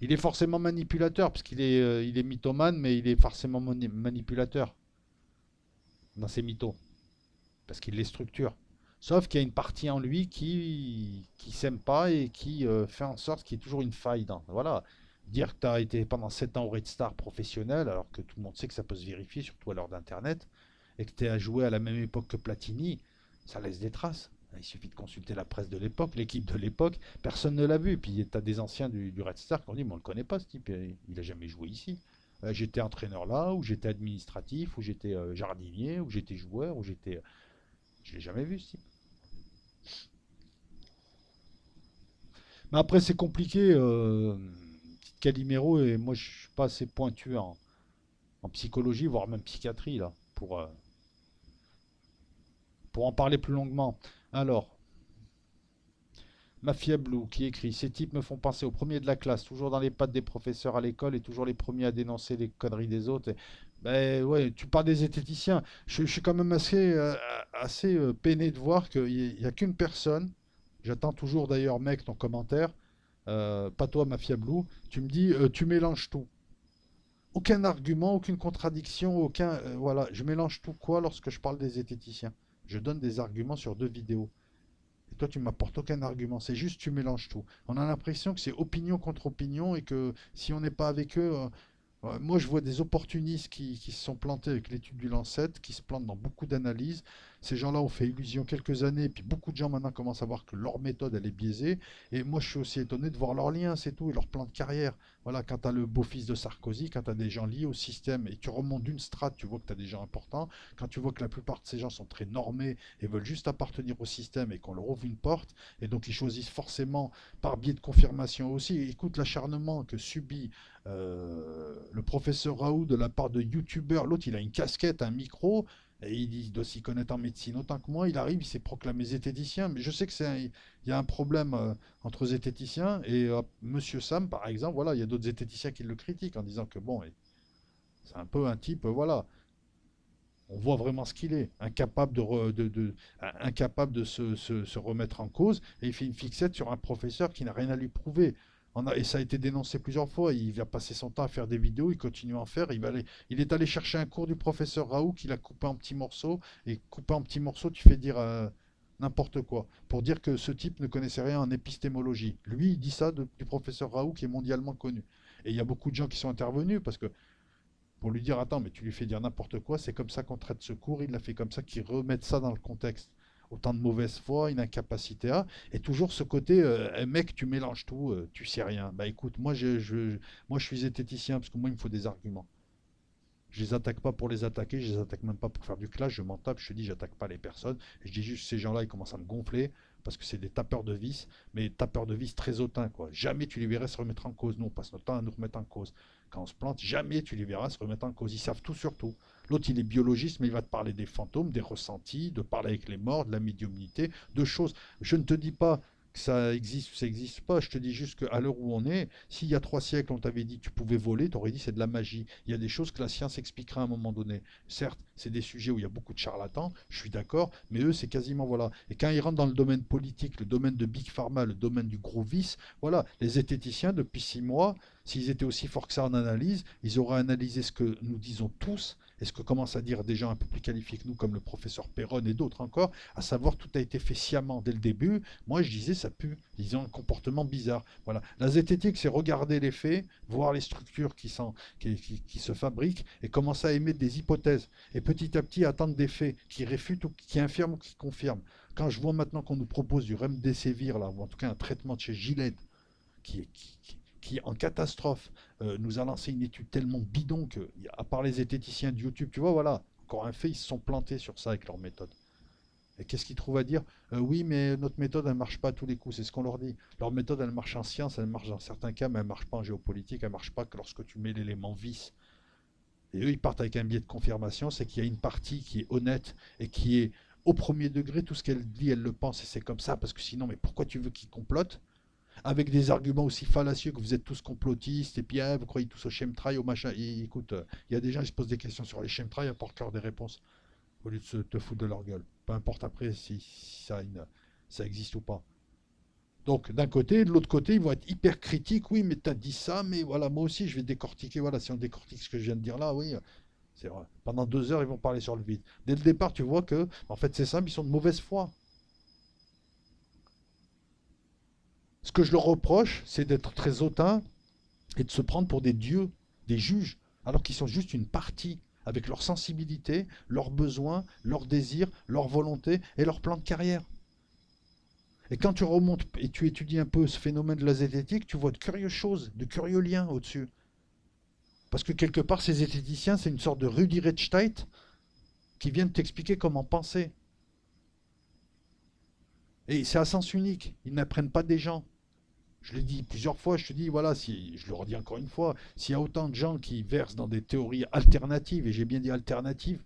Speaker 1: Il est forcément manipulateur, parce qu'il est mythomane, mais il est forcément manipulateur dans ses mythos, parce qu'il les structure. Sauf qu'il y a une partie en lui qui s'aime pas et qui fait en sorte qu'il y ait toujours une faille dans. Voilà. Dire que tu as été pendant 7 ans au Red Star professionnel, alors que tout le monde sait que ça peut se vérifier, surtout à l'heure d'Internet, et que tu as joué à la même époque que Platini, ça laisse des traces. Il suffit de consulter la presse de l'époque, l'équipe de l'époque, personne ne l'a vu. Puis tu as des anciens du Red Star qui ont dit, mais on ne le connaît pas ce type, il a jamais joué ici. J'étais entraîneur là, ou j'étais administratif, ou j'étais jardinier, ou j'étais joueur, ou j'étais... Je l'ai jamais vu ce type. Mais après, c'est compliqué. Petite Calimero, et moi, je suis pas assez pointu en psychologie, voire même psychiatrie, là, pour en parler plus longuement. Alors, Mafia Blue qui écrit: ces types me font penser aux premiers de la classe, toujours dans les pattes des professeurs à l'école et toujours les premiers à dénoncer les conneries des autres. Ben ouais, tu parles des zététiciens. Je suis quand même assez peiné de voir qu'il n'y a qu'une personne. J'attends toujours d'ailleurs, mec, ton commentaire. Pas toi, Mafia Blue. Tu me dis, tu mélanges tout. Aucun argument, aucune contradiction, voilà, je mélange tout quoi lorsque je parle des zététiciens. Je donne des arguments sur 2 vidéos. Et toi, tu m'apportes aucun argument. C'est juste, tu mélanges tout. On a l'impression que c'est opinion contre opinion et que si on n'est pas avec eux, ouais, moi, je vois des opportunistes qui se sont plantés avec l'étude du Lancet, qui se plantent dans beaucoup d'analyses. Ces gens-là ont fait illusion quelques années, puis beaucoup de gens maintenant commencent à voir que leur méthode, elle est biaisée. Et moi, je suis aussi étonné de voir leurs liens, c'est tout, et leur plan de carrière. Voilà, quand tu as le beau-fils de Sarkozy, quand tu as des gens liés au système, et tu remontes d'une strate, tu vois que tu as des gens importants. Quand tu vois que la plupart de ces gens sont très normés et veulent juste appartenir au système et qu'on leur ouvre une porte, et donc ils choisissent forcément par biais de confirmation aussi. Écoute l'acharnement que subit Le professeur Raoult de la part de youtubeurs, l'autre il a une casquette, un micro, et il doit s'y connaître en médecine autant que moi, il arrive, il s'est proclamé zététicien, mais je sais que il y a un problème entre zététiciens, et Monsieur Sam par exemple, voilà, il y a d'autres zététiciens qui le critiquent en disant que bon, c'est un peu un type, voilà, on voit vraiment ce qu'il est, incapable incapable de se remettre en cause, et il fait une fixette sur un professeur qui n'a rien à lui prouver. Et ça a été dénoncé plusieurs fois. Il va passer son temps à faire des vidéos, il continue à en faire. Il est allé chercher un cours du professeur Raoult qu'il a coupé en petits morceaux. Et coupé en petits morceaux, tu fais dire n'importe quoi. Pour dire que ce type ne connaissait rien en épistémologie. Lui, il dit ça du professeur Raoult qui est mondialement connu. Et il y a beaucoup de gens qui sont intervenus parce que pour lui dire attends, mais tu lui fais dire n'importe quoi, c'est comme ça qu'on traite ce cours, il l'a fait comme ça, qu'ils remettent ça dans le contexte. Autant de mauvaise foi, une incapacité à, et toujours ce côté, mec, tu mélanges tout, tu sais rien. Bah écoute, moi je suis zététicien parce que moi il me faut des arguments. Je les attaque pas pour les attaquer, je les attaque même pas pour faire du clash, je m'en tape, je te dis, j'attaque pas les personnes. Et je dis juste, ces gens-là, ils commencent à me gonfler parce que c'est des tapeurs de vis, mais tapeurs de vis très hautains, quoi. Jamais tu les verrais se remettre en cause. Nous, on passe notre temps à nous remettre en cause. Quand on se plante, jamais tu les verras se remettre en cause. Ils savent tout sur tout. L'autre, il est biologiste, mais il va te parler des fantômes, des ressentis, de parler avec les morts, de la médiumnité, de choses. Je ne te dis pas que ça existe ou ça n'existe pas. Je te dis juste qu'à l'heure où on est, s'il y a 3 siècles, on t'avait dit que tu pouvais voler, tu aurais dit c'est de la magie. Il y a des choses que la science expliquera à un moment donné. Certes, c'est des sujets où il y a beaucoup de charlatans, je suis d'accord, mais eux, c'est quasiment, voilà. Et quand ils rentrent dans le domaine politique, le domaine de Big Pharma, le domaine du gros vice, voilà, les zététiciens, depuis 6 mois, s'ils étaient aussi forts que ça en analyse, ils auraient analysé ce que nous disons tous, et ce que commencent à dire des gens un peu plus qualifiés que nous, comme le professeur Perron et d'autres encore, à savoir tout a été fait sciemment dès le début. Moi, je disais, ça pue. Ils ont un comportement bizarre. Voilà. La zététique, c'est regarder les faits, voir les structures qui se fabriquent et commencer à émettre des hypothèses. Et petit à petit, attendre des faits qui réfutent ou qui infirment ou qui confirment. Quand je vois maintenant qu'on nous propose du remdesivir, là, ou en tout cas un traitement de chez Gilead, qui en catastrophe, nous a lancé une étude tellement bidon que, à part les zététiciens de YouTube, tu vois, voilà, encore un fait, ils se sont plantés sur ça avec leur méthode. Et qu'est-ce qu'ils trouvent à dire? Oui, mais notre méthode, elle ne marche pas à tous les coups, c'est ce qu'on leur dit. Leur méthode, elle marche en science, elle marche dans certains cas, mais elle ne marche pas en géopolitique, elle ne marche pas que lorsque tu mets l'élément vice. Et eux, ils partent avec un biais de confirmation, c'est qu'il y a une partie qui est honnête et qui est au premier degré, tout ce qu'elle dit, elle le pense, et c'est comme ça, parce que sinon, mais pourquoi tu veux qu'ils complotent? Avec des arguments aussi fallacieux que vous êtes tous complotistes, et puis vous croyez tous au chemtrail, au machin. Et, écoute, il y a des gens qui se posent des questions sur les chemtrails, apportent-leur des réponses au lieu de se te foutre de leur gueule. Peu importe après si ça existe ou pas. Donc d'un côté, de l'autre côté, ils vont être hyper critiques. Oui, mais tu as dit ça, mais voilà, moi aussi, je vais décortiquer. Voilà, si on décortique ce que je viens de dire là, oui, c'est vrai. Pendant 2 heures, ils vont parler sur le vide. Dès le départ, tu vois que, en fait, c'est simple, ils sont de mauvaise foi. Ce que je leur reproche, c'est d'être très hautain et de se prendre pour des dieux, des juges, alors qu'ils sont juste une partie, avec leur sensibilité, leurs besoins, leurs désirs, leur volonté et leur plan de carrière. Et quand tu remontes et tu étudies un peu ce phénomène de la zététique, tu vois de curieuses choses, de curieux liens au-dessus. Parce que quelque part, ces zététiciens, c'est une sorte de Rudi Rechstein qui viennent t'expliquer comment penser. Et c'est à sens unique. Ils n'apprennent pas des gens. Je l'ai dit plusieurs fois, je te dis, voilà, si, je le redis encore une fois, s'il y a autant de gens qui versent dans des théories alternatives, et j'ai bien dit alternatives,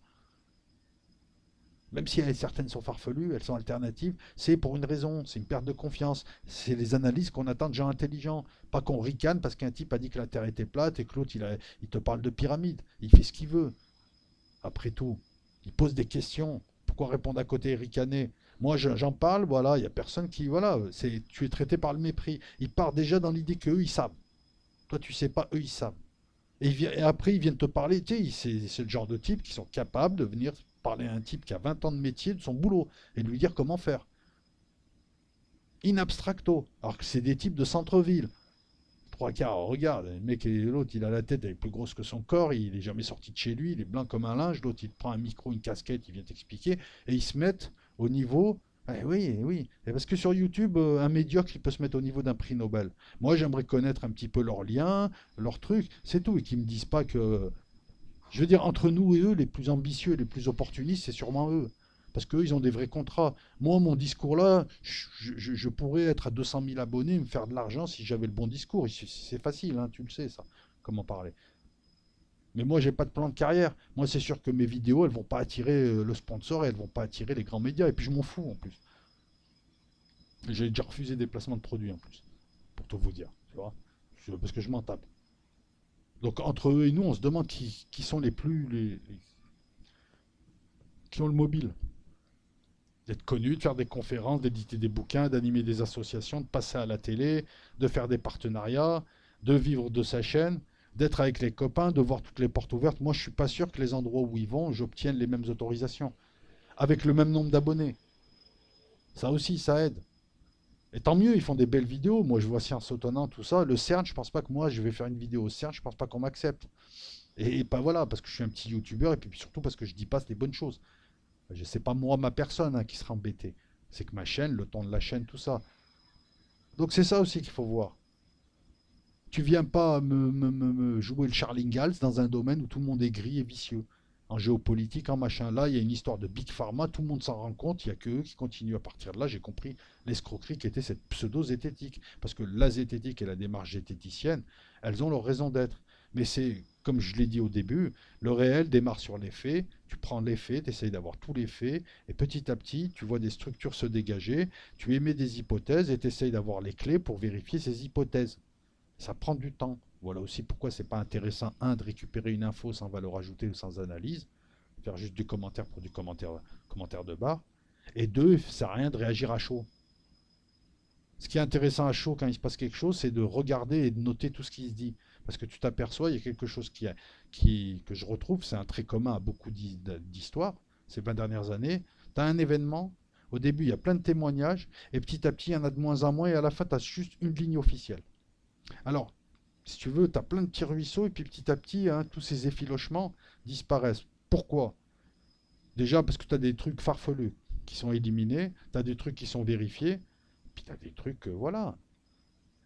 Speaker 1: même si certaines sont farfelues, elles sont alternatives, c'est pour une raison, c'est une perte de confiance. C'est les analyses qu'on attend de gens intelligents. Pas qu'on ricane parce qu'un type a dit que la Terre était plate et que l'autre, il te parle de pyramide. Il fait ce qu'il veut, après tout. Il pose des questions. Pourquoi répondre à côté et ricaner? Moi, j'en parle, voilà, il n'y a personne qui. Voilà, tu es traité par le mépris. Il part déjà dans l'idée qu'eux, ils savent. Toi, tu sais pas, eux, ils savent. Et après, ils viennent te parler, tu sais, c'est le genre de type qui sont capables de venir parler à un type qui a 20 ans de métier de son boulot et de lui dire comment faire. In abstracto. Alors que c'est des types de centre-ville. Trois quarts, regarde, le mec et l'autre, il a la tête, elle est plus grosse que son corps, il est jamais sorti de chez lui, il est blanc comme un linge, l'autre, il prend un micro, une casquette, il vient t'expliquer, et ils se mettent au niveau. Oui, oui. Et parce que sur YouTube, un médiocre, il peut se mettre au niveau d'un prix Nobel. Moi, j'aimerais connaître un petit peu leurs liens, leurs trucs, c'est tout, et qu'ils me disent pas que je veux dire, entre nous et eux, les plus ambitieux et les plus opportunistes, c'est sûrement eux. Parce qu'eux, ils ont des vrais contrats. Moi, mon discours-là, je pourrais être à 200 000 abonnés et me faire de l'argent si j'avais le bon discours. C'est facile, hein, tu le sais, ça. comment parler. Mais moi, j'ai pas de plan de carrière. Moi, c'est sûr que mes vidéos, elles vont pas attirer le sponsor et elles vont pas attirer les grands médias. Et puis, je m'en fous en plus. J'ai déjà refusé des placements de produits en plus, pour tout vous dire. Tu vois. Parce que je m'en tape. Donc, entre eux et nous, on se demande qui sont les plus. Qui ont le mobile. D'être connu, de faire des conférences, d'éditer des bouquins, d'animer des associations, de passer à la télé, de faire des partenariats, de vivre de sa chaîne, d'être avec les copains, de voir toutes les portes ouvertes. Moi, je suis pas sûr que les endroits où ils vont, j'obtienne les mêmes autorisations, avec le même nombre d'abonnés. Ça aussi, ça aide. Et tant mieux, ils font des belles vidéos. Moi, je vois Science Étonnante, tout ça. Le CERN, je pense pas que moi, je vais faire une vidéo au CERN, je pense pas qu'on m'accepte. Et pas voilà, parce que je suis un petit youtubeur, et puis surtout parce que je dis pas les bonnes choses. Je sais pas moi, ma personne, hein, qui sera embêtée. C'est que ma chaîne, le ton de la chaîne, tout ça. Donc c'est ça aussi qu'il faut voir. Tu viens pas me jouer le Charlie Ingalls dans un domaine où tout le monde est gris et vicieux. En géopolitique, en machin. Là, il y a une histoire de Big Pharma, tout le monde s'en rend compte, il n'y a que eux qui continuent à partir de là. J'ai compris l'escroquerie qui était cette pseudo-zététique. Parce que la zététique et la démarche zététicienne, elles ont leur raison d'être. Mais c'est, comme je l'ai dit au début, le réel démarre sur les faits. Tu prends les faits, tu essayes d'avoir tous les faits, et petit à petit, tu vois des structures se dégager, tu émets des hypothèses et tu essayes d'avoir les clés pour vérifier ces hypothèses. Ça prend du temps. Voilà aussi pourquoi c'est pas intéressant, un, de récupérer une info sans valeur ajoutée ou sans analyse, faire juste du commentaire pour du commentaire de barre, et deux, ça sert à rien de réagir à chaud. Ce qui est intéressant à chaud quand il se passe quelque chose, c'est de regarder et de noter tout ce qui se dit. Parce que tu t'aperçois, il y a quelque chose que je retrouve, c'est un trait commun à beaucoup d'histoires, ces 20 dernières années. Tu as un événement, au début il y a plein de témoignages, et petit à petit il y en a de moins en moins, et à la fin tu as juste une ligne officielle. Alors, si tu veux, tu as plein de petits ruisseaux, et puis petit à petit, hein, tous ces effilochements disparaissent. Pourquoi? Déjà parce que tu as des trucs farfelus qui sont éliminés, tu as des trucs qui sont vérifiés, puis tu as des trucs, voilà.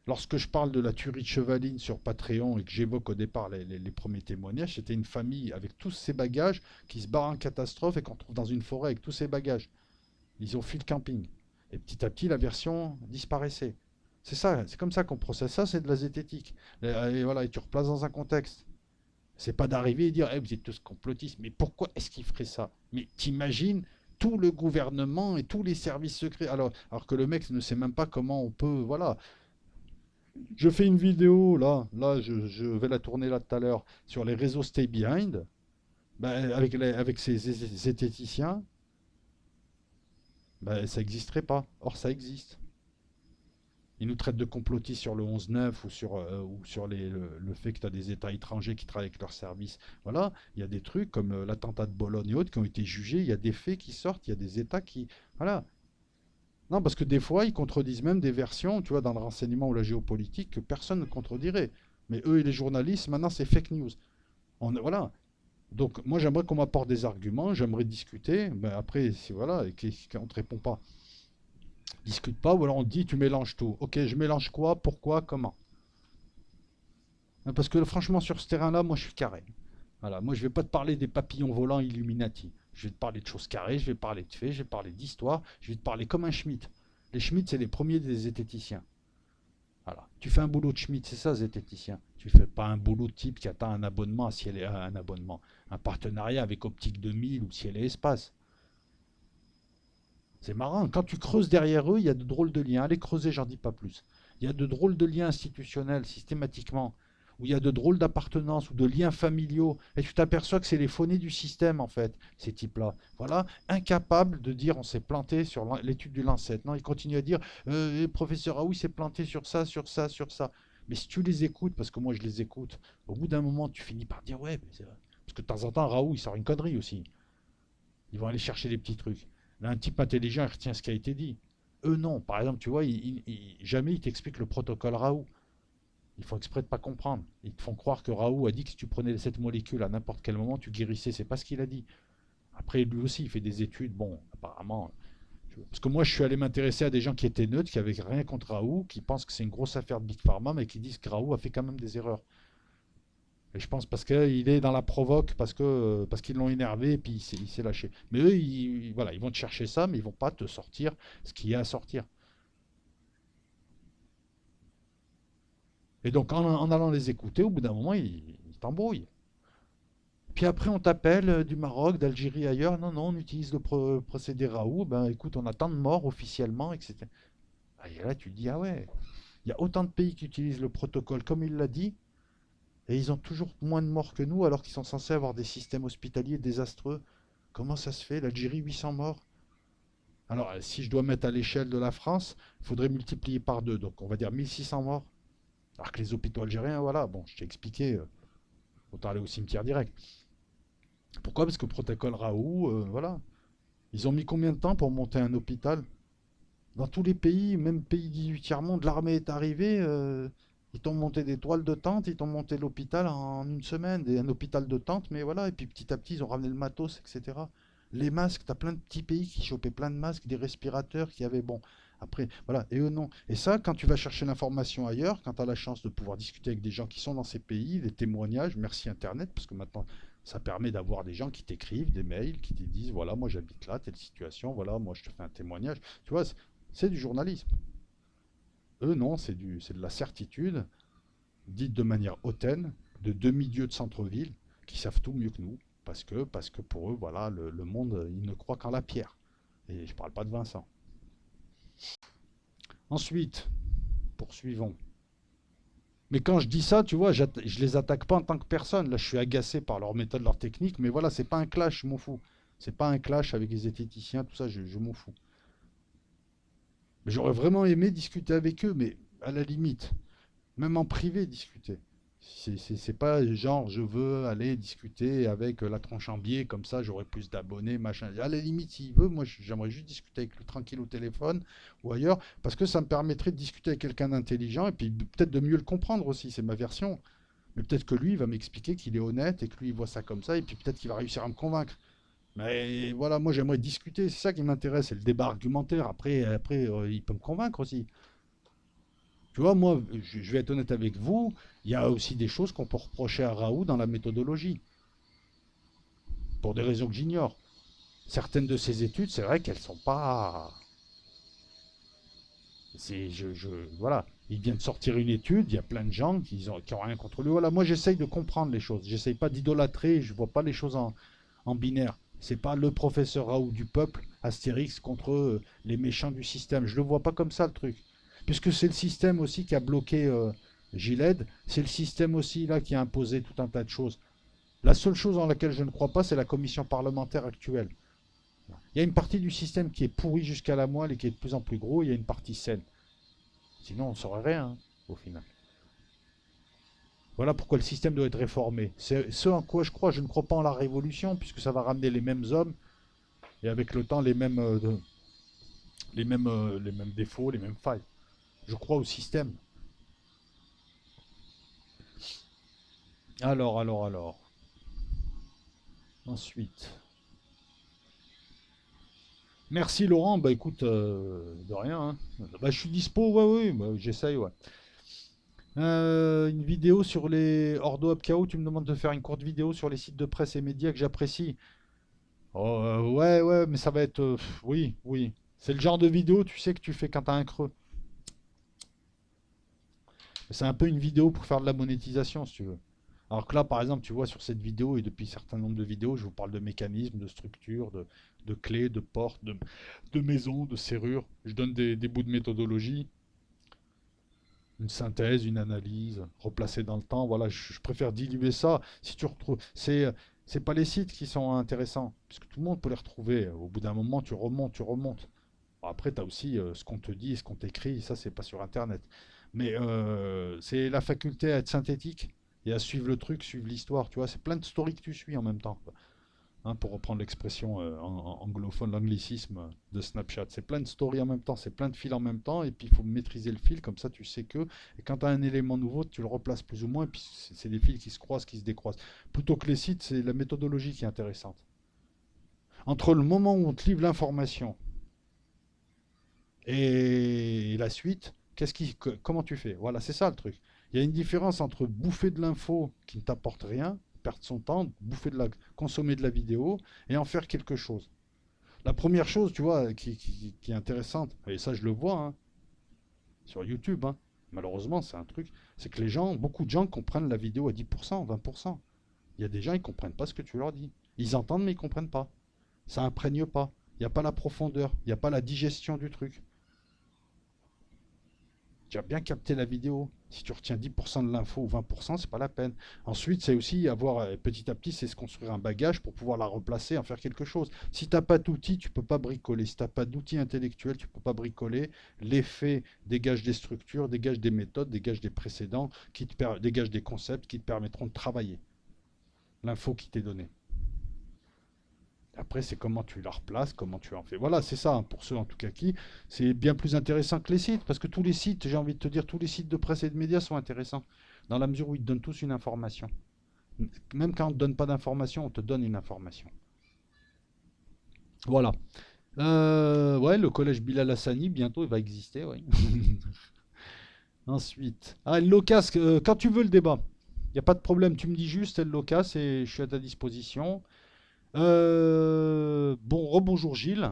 Speaker 1: Lorsque je parle de la tuerie de Chevaline sur Patreon et que j'évoque au départ les premiers témoignages, c'était une famille avec tous ses bagages qui se barre en catastrophe et qu'on trouve dans une forêt avec tous ses bagages. Ils ont fui le camping. Et petit à petit, la version disparaissait. C'est ça, c'est comme ça qu'on processe ça, c'est de la zététique. Et voilà, et tu replaces dans un contexte. C'est pas d'arriver et dire, eh, vous êtes tous complotistes, mais pourquoi est-ce qu'ils feraient ça? Mais t'imagines tout le gouvernement et tous les services secrets, alors que le mec ne sait même pas comment on peut, voilà. Je fais une vidéo là, je vais la tourner là tout à l'heure sur les réseaux Stay Behind, ben, avec ces zététiciens, ben, ça n'existerait pas. Or, ça existe. Ils nous traitent de complotistes sur le 11-9 ou sur le fait que tu as des États étrangers qui travaillent avec leurs services. Voilà, il y a des trucs comme l'attentat de Bologne et autres qui ont été jugés, il y a des faits qui sortent, il y a des États qui... Voilà. Non, parce que des fois, ils contredisent même des versions, tu vois, dans le renseignement ou la géopolitique, que personne ne contredirait. Mais eux et les journalistes, maintenant, c'est fake news. Voilà. Donc, moi, j'aimerais qu'on m'apporte des arguments, j'aimerais discuter. Mais après, si voilà, et qu'on ne te répond pas, discute pas, ou alors on te dit, tu mélanges tout. Ok, je mélange quoi, pourquoi, comment? Parce que franchement, sur ce terrain-là, moi, je suis carré. Voilà, moi, je vais pas te parler des papillons volants Illuminati. Je vais te parler de choses carrées, je vais parler de faits, je vais parler d'histoire, je vais te parler comme un Schmitt. Les Schmitt, c'est les premiers des zététiciens. Voilà. Tu fais un boulot de Schmitt, c'est ça, zététicien. Tu fais pas un boulot de type qui attend un abonnement, si elle est un abonnement, un partenariat avec Optique 2000 ou si elle est espace. C'est marrant. Quand tu creuses derrière eux, il y a de drôles de liens. Allez creuser, j'en dis pas plus. Il y a de drôles de liens institutionnels systématiquement, où il y a de drôles d'appartenance ou de liens familiaux. Et tu t'aperçois que c'est les phonies du système, en fait, ces types-là. Voilà, incapables de dire on s'est planté sur l'étude du Lancet. Non, ils continuent à dire professeur Raoult s'est planté sur ça, sur ça, sur ça. Mais si tu les écoutes, parce que moi je les écoute, au bout d'un moment, tu finis par dire ouais, mais parce que de temps en temps, Raoult, il sort une connerie aussi. Ils vont aller chercher des petits trucs. Là, un type intelligent, il retient ce qui a été dit. Eux, non. Par exemple, tu vois, jamais ils t'expliquent le protocole Raoult. Ils font exprès de ne pas comprendre. Ils te font croire que Raoult a dit que si tu prenais cette molécule à n'importe quel moment, tu guérissais. C'est pas ce qu'il a dit. Après, lui aussi, il fait des études. Bon, apparemment. Parce que moi, je suis allé m'intéresser à des gens qui étaient neutres, qui avaient rien contre Raoult, qui pensent que c'est une grosse affaire de Big Pharma, mais qui disent que Raoult a fait quand même des erreurs. Et je pense parce qu'il est dans la provoque, parce qu'ils l'ont énervé et puis il s'est lâché. Mais eux, voilà, ils vont te chercher ça, mais ils vont pas te sortir ce qu'il y a à sortir. Et donc en allant les écouter, au bout d'un moment, ils t'embrouillent. Puis après, on t'appelle du Maroc, d'Algérie, ailleurs. Non, non, on utilise le procédé Raoult. Ben écoute, on a tant de morts officiellement, etc. Ah, et là, tu te dis, ah ouais, il y a autant de pays qui utilisent le protocole comme il l'a dit, et ils ont toujours moins de morts que nous, alors qu'ils sont censés avoir des systèmes hospitaliers désastreux. Comment ça se fait? L'Algérie, 800 morts. Alors, si je dois mettre à l'échelle de la France, il faudrait multiplier par deux. Donc, on va dire 1600 morts. Alors que les hôpitaux algériens, voilà, bon, je t'ai expliqué, autant aller au cimetière direct. Pourquoi? Parce que le protocole Raoult, voilà. Ils ont mis combien de temps pour monter un hôpital? Dans tous les pays, même pays 18 tiers-monde, l'armée est arrivée, ils t'ont monté des toiles de tente, ils t'ont monté l'hôpital en une semaine, un hôpital de tente, mais voilà, et puis petit à petit, ils ont ramené le matos, etc. Les masques, t'as plein de petits pays qui chopaient plein de masques, des respirateurs qui avaient, bon, après, voilà, et eux non. Et ça, quand tu vas chercher l'information ailleurs, quand tu as la chance de pouvoir discuter avec des gens qui sont dans ces pays, des témoignages, merci Internet, parce que maintenant, ça permet d'avoir des gens qui t'écrivent des mails, qui te disent, voilà, moi j'habite là, telle situation, voilà, moi je te fais un témoignage. Tu vois, c'est du journalisme. Eux, non, c'est de la certitude, dite de manière hautaine, de demi-dieux de centre-ville, qui savent tout mieux que nous. Parce que pour eux, voilà, le monde, ils ne croient qu'en la pierre. Et je ne parle pas de Vincent. Ensuite, poursuivons. Mais quand je dis ça, tu vois, je les attaque pas en tant que personne. Là, je suis agacé par leur méthode, leur technique, mais voilà, c'est pas un clash, je m'en fous. C'est pas un clash avec les zététiciens, tout ça, je m'en fous. Mais j'aurais vraiment aimé discuter avec eux, mais à la limite, même en privé, discuter. C'est pas genre je veux aller discuter avec la tronche en biais, comme ça j'aurai plus d'abonnés, machin. À la limite, s'il veut, moi j'aimerais juste discuter avec lui tranquille au téléphone ou ailleurs, parce que ça me permettrait de discuter avec quelqu'un d'intelligent et puis peut-être de mieux le comprendre aussi, c'est ma version. Mais peut-être que lui, il va m'expliquer qu'il est honnête et que lui, il voit ça comme ça, et puis peut-être qu'il va réussir à me convaincre. Mais voilà, moi j'aimerais discuter, c'est ça qui m'intéresse, c'est le débat argumentaire. Après il peut me convaincre aussi. Tu vois, moi, je vais être honnête avec vous, il y a aussi des choses qu'on peut reprocher à Raoult dans la méthodologie, pour des raisons que j'ignore. Certaines de ses études, c'est vrai qu'elles sont pas. Voilà, il vient de sortir une étude, il y a plein de gens qui ont rien contre lui. Voilà, moi j'essaye de comprendre les choses, j'essaye pas d'idolâtrer, je vois pas les choses en binaire. C'est pas le professeur Raoult du peuple, Astérix contre les méchants du système. Je le vois pas comme ça le truc. Puisque c'est le système aussi qui a bloqué Giled, c'est le système aussi là qui a imposé tout un tas de choses. La seule chose en laquelle je ne crois pas, c'est la commission parlementaire actuelle. Il y a une partie du système qui est pourrie jusqu'à la moelle et qui est de plus en plus gros, il y a une partie saine. Sinon, on ne saurait rien, hein, au final. Voilà pourquoi le système doit être réformé. C'est ce en quoi je crois. Je ne crois pas en la révolution, puisque ça va ramener les mêmes hommes, et avec le temps, les mêmes défauts, les mêmes failles. Je crois au système. Alors. Ensuite. Merci Laurent, bah écoute, de rien, hein. Bah, je suis dispo, ouais, bah, j'essaye, ouais. Une vidéo sur les Ordo Abkao, tu me demandes de faire une courte vidéo sur les sites de presse et médias que j'apprécie. Oh, ouais, mais ça va être. Oui. C'est le genre de vidéo, tu sais, que tu fais quand t'as un creux. C'est un peu une vidéo pour faire de la monétisation, si tu veux. Alors que là, par exemple, tu vois sur cette vidéo et depuis un certain nombre de vidéos, je vous parle de mécanismes, de structures, de clés, de portes, de maisons, de serrures. Je donne des bouts de méthodologie, une synthèse, une analyse, replacée dans le temps. Voilà, je préfère diluer ça. Si tu retrouves, c'est pas les sites qui sont intéressants, puisque tout le monde peut les retrouver. Au bout d'un moment, tu remontes. Bon, après, tu as aussi ce qu'on te dit et ce qu'on t'écrit, ça, c'est pas sur Internet. Mais c'est la faculté à être synthétique et à suivre le truc, suivre l'histoire, tu vois. C'est plein de stories que tu suis en même temps, quoi. Hein, pour reprendre l'expression anglophone, l'anglicisme de Snapchat. C'est plein de stories en même temps, c'est plein de fils en même temps, et puis il faut maîtriser le fil, comme ça tu sais que. Et quand tu as un élément nouveau, tu le replaces plus ou moins, et puis c'est des fils qui se croisent, qui se décroisent. Plutôt que les sites, c'est la méthodologie qui est intéressante. Entre le moment où on te livre l'information et la suite, comment tu fais? Voilà, c'est ça le truc. Il y a une différence entre bouffer de l'info qui ne t'apporte rien, perdre son temps, consommer de la vidéo et en faire quelque chose. La première chose, tu vois, qui est intéressante, et ça je le vois hein, sur YouTube, hein, Malheureusement, c'est un truc, c'est que les gens, beaucoup de gens comprennent la vidéo à 10%, 20%. Il y a des gens, ils comprennent pas ce que tu leur dis. Ils entendent, mais ils comprennent pas. Ça imprègne pas. Il n'y a pas la profondeur, il n'y a pas la digestion du truc. Tu as bien capté la vidéo. Si tu retiens 10% de l'info ou 20%, c'est pas la peine. Ensuite, c'est aussi avoir, petit à petit, c'est se construire un bagage pour pouvoir la replacer, en faire quelque chose. Si tu n'as pas d'outils, tu peux pas bricoler. Si tu n'as pas d'outils intellectuels, tu peux pas bricoler. Les faits dégagent des structures, dégagent des méthodes, dégagent des précédents, dégagent des concepts qui te permettront de travailler l'info qui t'est donnée. Après, c'est comment tu la replaces, comment tu en fais. Voilà, c'est ça, hein, pour ceux en tout cas qui, c'est bien plus intéressant que les sites, parce que tous les sites, j'ai envie de te dire, tous les sites de presse et de médias sont intéressants, dans la mesure où ils te donnent tous une information. Même quand on ne te donne pas d'information, on te donne une information. Voilà. Ouais, le collège Bilal Hassani, bientôt, il va exister, oui. Ensuite. Ah, le LOCAS, quand tu veux le débat, il n'y a pas de problème, tu me dis juste, le LOCAS, et je suis à ta disposition. Bon, rebonjour Gilles.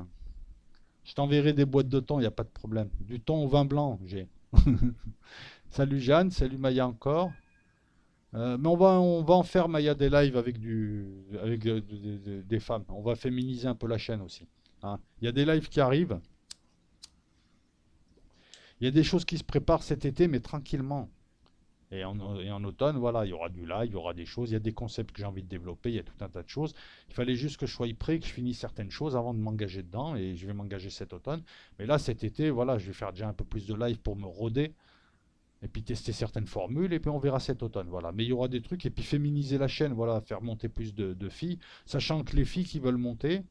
Speaker 1: Je t'enverrai des boîtes de thon, il n'y a pas de problème. Du thon au vin blanc, j'ai. Salut Jeanne, salut Maya encore. Mais on va en faire Maya des lives avec des femmes. On va féminiser un peu la chaîne aussi, hein. Il y a des lives qui arrivent. Il y a des choses qui se préparent cet été, mais tranquillement. Et en automne, voilà, il y aura du live, il y aura des choses, il y a des concepts que j'ai envie de développer, il y a tout un tas de choses. Il fallait juste que je sois prêt, que je finisse certaines choses avant de m'engager dedans, et je vais m'engager cet automne. Mais là, cet été, voilà, je vais faire déjà un peu plus de live pour me roder, et puis tester certaines formules, et puis on verra cet automne, voilà. Mais il y aura des trucs, et puis féminiser la chaîne, voilà, faire monter plus de filles, sachant que les filles qui veulent monter,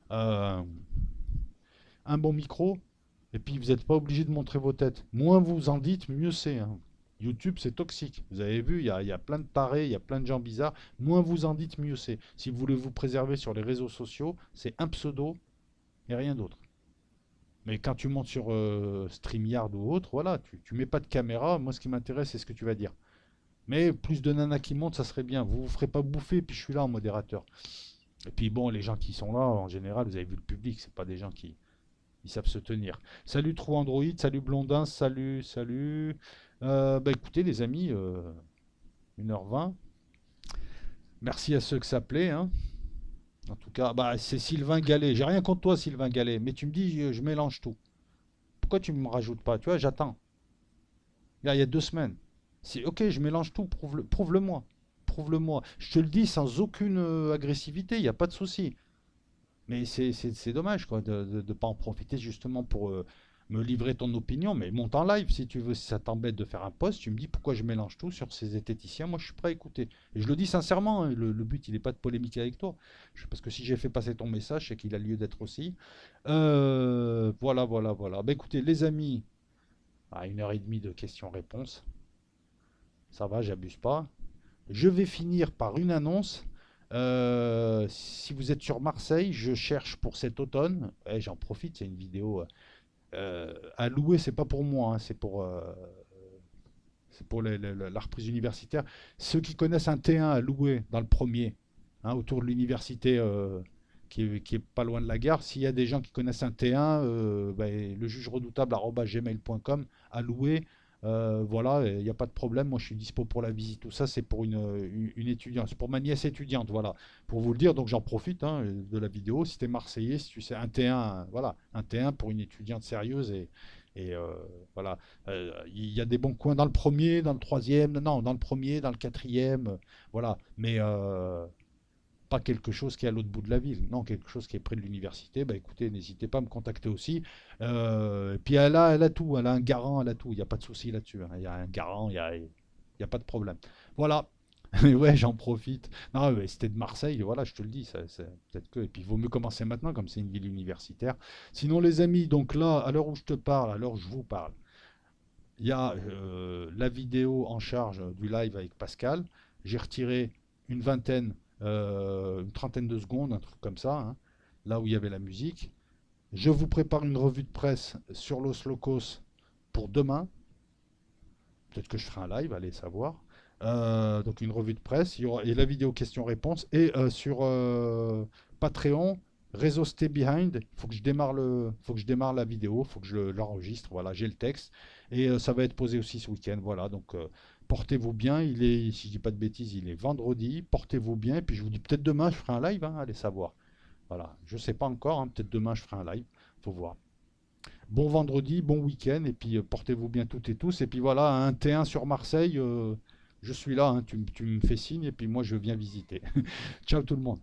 Speaker 1: euh, un bon micro, et puis vous n'êtes pas obligé de montrer vos têtes. Moins vous en dites, mieux c'est, hein. YouTube, c'est toxique. Vous avez vu, il y a plein de tarés, il y a plein de gens bizarres. Moins vous en dites, mieux c'est. Si vous voulez vous préserver sur les réseaux sociaux, c'est un pseudo et rien d'autre. Mais quand tu montes sur StreamYard ou autre, voilà, tu mets pas de caméra. Moi, ce qui m'intéresse, c'est ce que tu vas dire. Mais plus de nanas qui montent, ça serait bien. Vous vous ferez pas bouffer, puis je suis là en modérateur. Et puis bon, les gens qui sont là, en général, vous avez vu le public, c'est pas des gens qui ils savent se tenir. Salut Trou Android, salut Blondin, salut, salut. Bah écoutez les amis, 1h20. Merci à ceux que ça plaît, hein. En tout cas, bah c'est Sylvain Gallet. J'ai rien contre toi Sylvain Gallet, mais tu me dis je mélange tout. Pourquoi tu me rajoutes pas? Tu vois, j'attends. Là, il y a 2 semaines. C'est ok, je mélange tout, prouve-le-moi. Prouve-le-moi. Je te le dis sans aucune agressivité, il n'y a pas de souci. Mais c'est dommage quoi, de ne pas en profiter justement pour me livrer ton opinion. Mais monte en live si tu veux, si ça t'embête de faire un post, tu me dis pourquoi je mélange tout sur ces zététiciens. Moi je suis prêt à écouter. Et je le dis sincèrement, hein, le but il n'est pas de polémiquer avec toi. Parce que si j'ai fait passer ton message, c'est qu'il a lieu d'être aussi. Voilà, voilà, voilà. Bah écoutez les amis, à 1h30 de questions-réponses, ça va, j'abuse pas. Je vais finir par une annonce. Si vous êtes sur Marseille, je cherche pour cet automne, ouais, j'en profite, c'est une vidéo à louer, c'est pas pour moi, hein, c'est pour la reprise universitaire. Ceux qui connaissent un T1 à louer dans le premier, hein, autour de l'université qui est pas loin de la gare, s'il y a des gens qui connaissent un T1, le juge redoutable gmail.com à louer. Voilà, il n'y a pas de problème. Moi, je suis dispo pour la visite. Tout ça, c'est pour une étudiante. C'est pour ma nièce étudiante. Voilà, pour vous le dire. Donc, j'en profite hein, de la vidéo. Si tu es Marseillais, si tu sais, un T1, voilà, un T1 pour une étudiante sérieuse. Et voilà, il y a des bons coins dans le premier, dans le troisième, non, dans le premier, dans le quatrième. Voilà, mais pas quelque chose qui est à l'autre bout de la ville, non, quelque chose qui est près de l'université, bah écoutez, n'hésitez pas à me contacter aussi. Et puis elle a tout, elle a un garant, elle a tout, il n'y a pas de souci là-dessus, hein. Il y a un garant, il y a pas de problème. Voilà. Mais ouais, j'en profite. Non, mais c'était de Marseille, voilà, je te le dis, peut-être que. Et puis il vaut mieux commencer maintenant, comme c'est une ville universitaire. Sinon, les amis, donc là, à l'heure où je te parle, à l'heure où je vous parle, il y a la vidéo en charge du live avec Pascal. J'ai retiré une vingtaine, une trentaine de secondes, un truc comme ça, hein, là où il y avait la musique. Je vous prépare une revue de presse sur Los Locos pour demain. Peut-être que je ferai un live, allez savoir. Donc une revue de presse, il y aura et la vidéo questions-réponses. Et sur Patreon, Réseau Stay Behind, il faut que je démarre faut que je démarre la vidéo, il faut que l'enregistre. Voilà, j'ai le texte et ça va être posé aussi ce week-end. Voilà, donc portez-vous bien. Il est, si je dis pas de bêtises, il est vendredi. Portez-vous bien. Et puis je vous dis peut-être demain je ferai un live. Hein, allez savoir. Voilà, je sais pas encore. Hein, peut-être demain je ferai un live. Faut voir. Bon vendredi, bon week-end et puis portez-vous bien toutes et tous. Et puis voilà, un T1 sur Marseille. Je suis là. Hein, tu me fais signe et puis moi je viens visiter. Ciao tout le monde.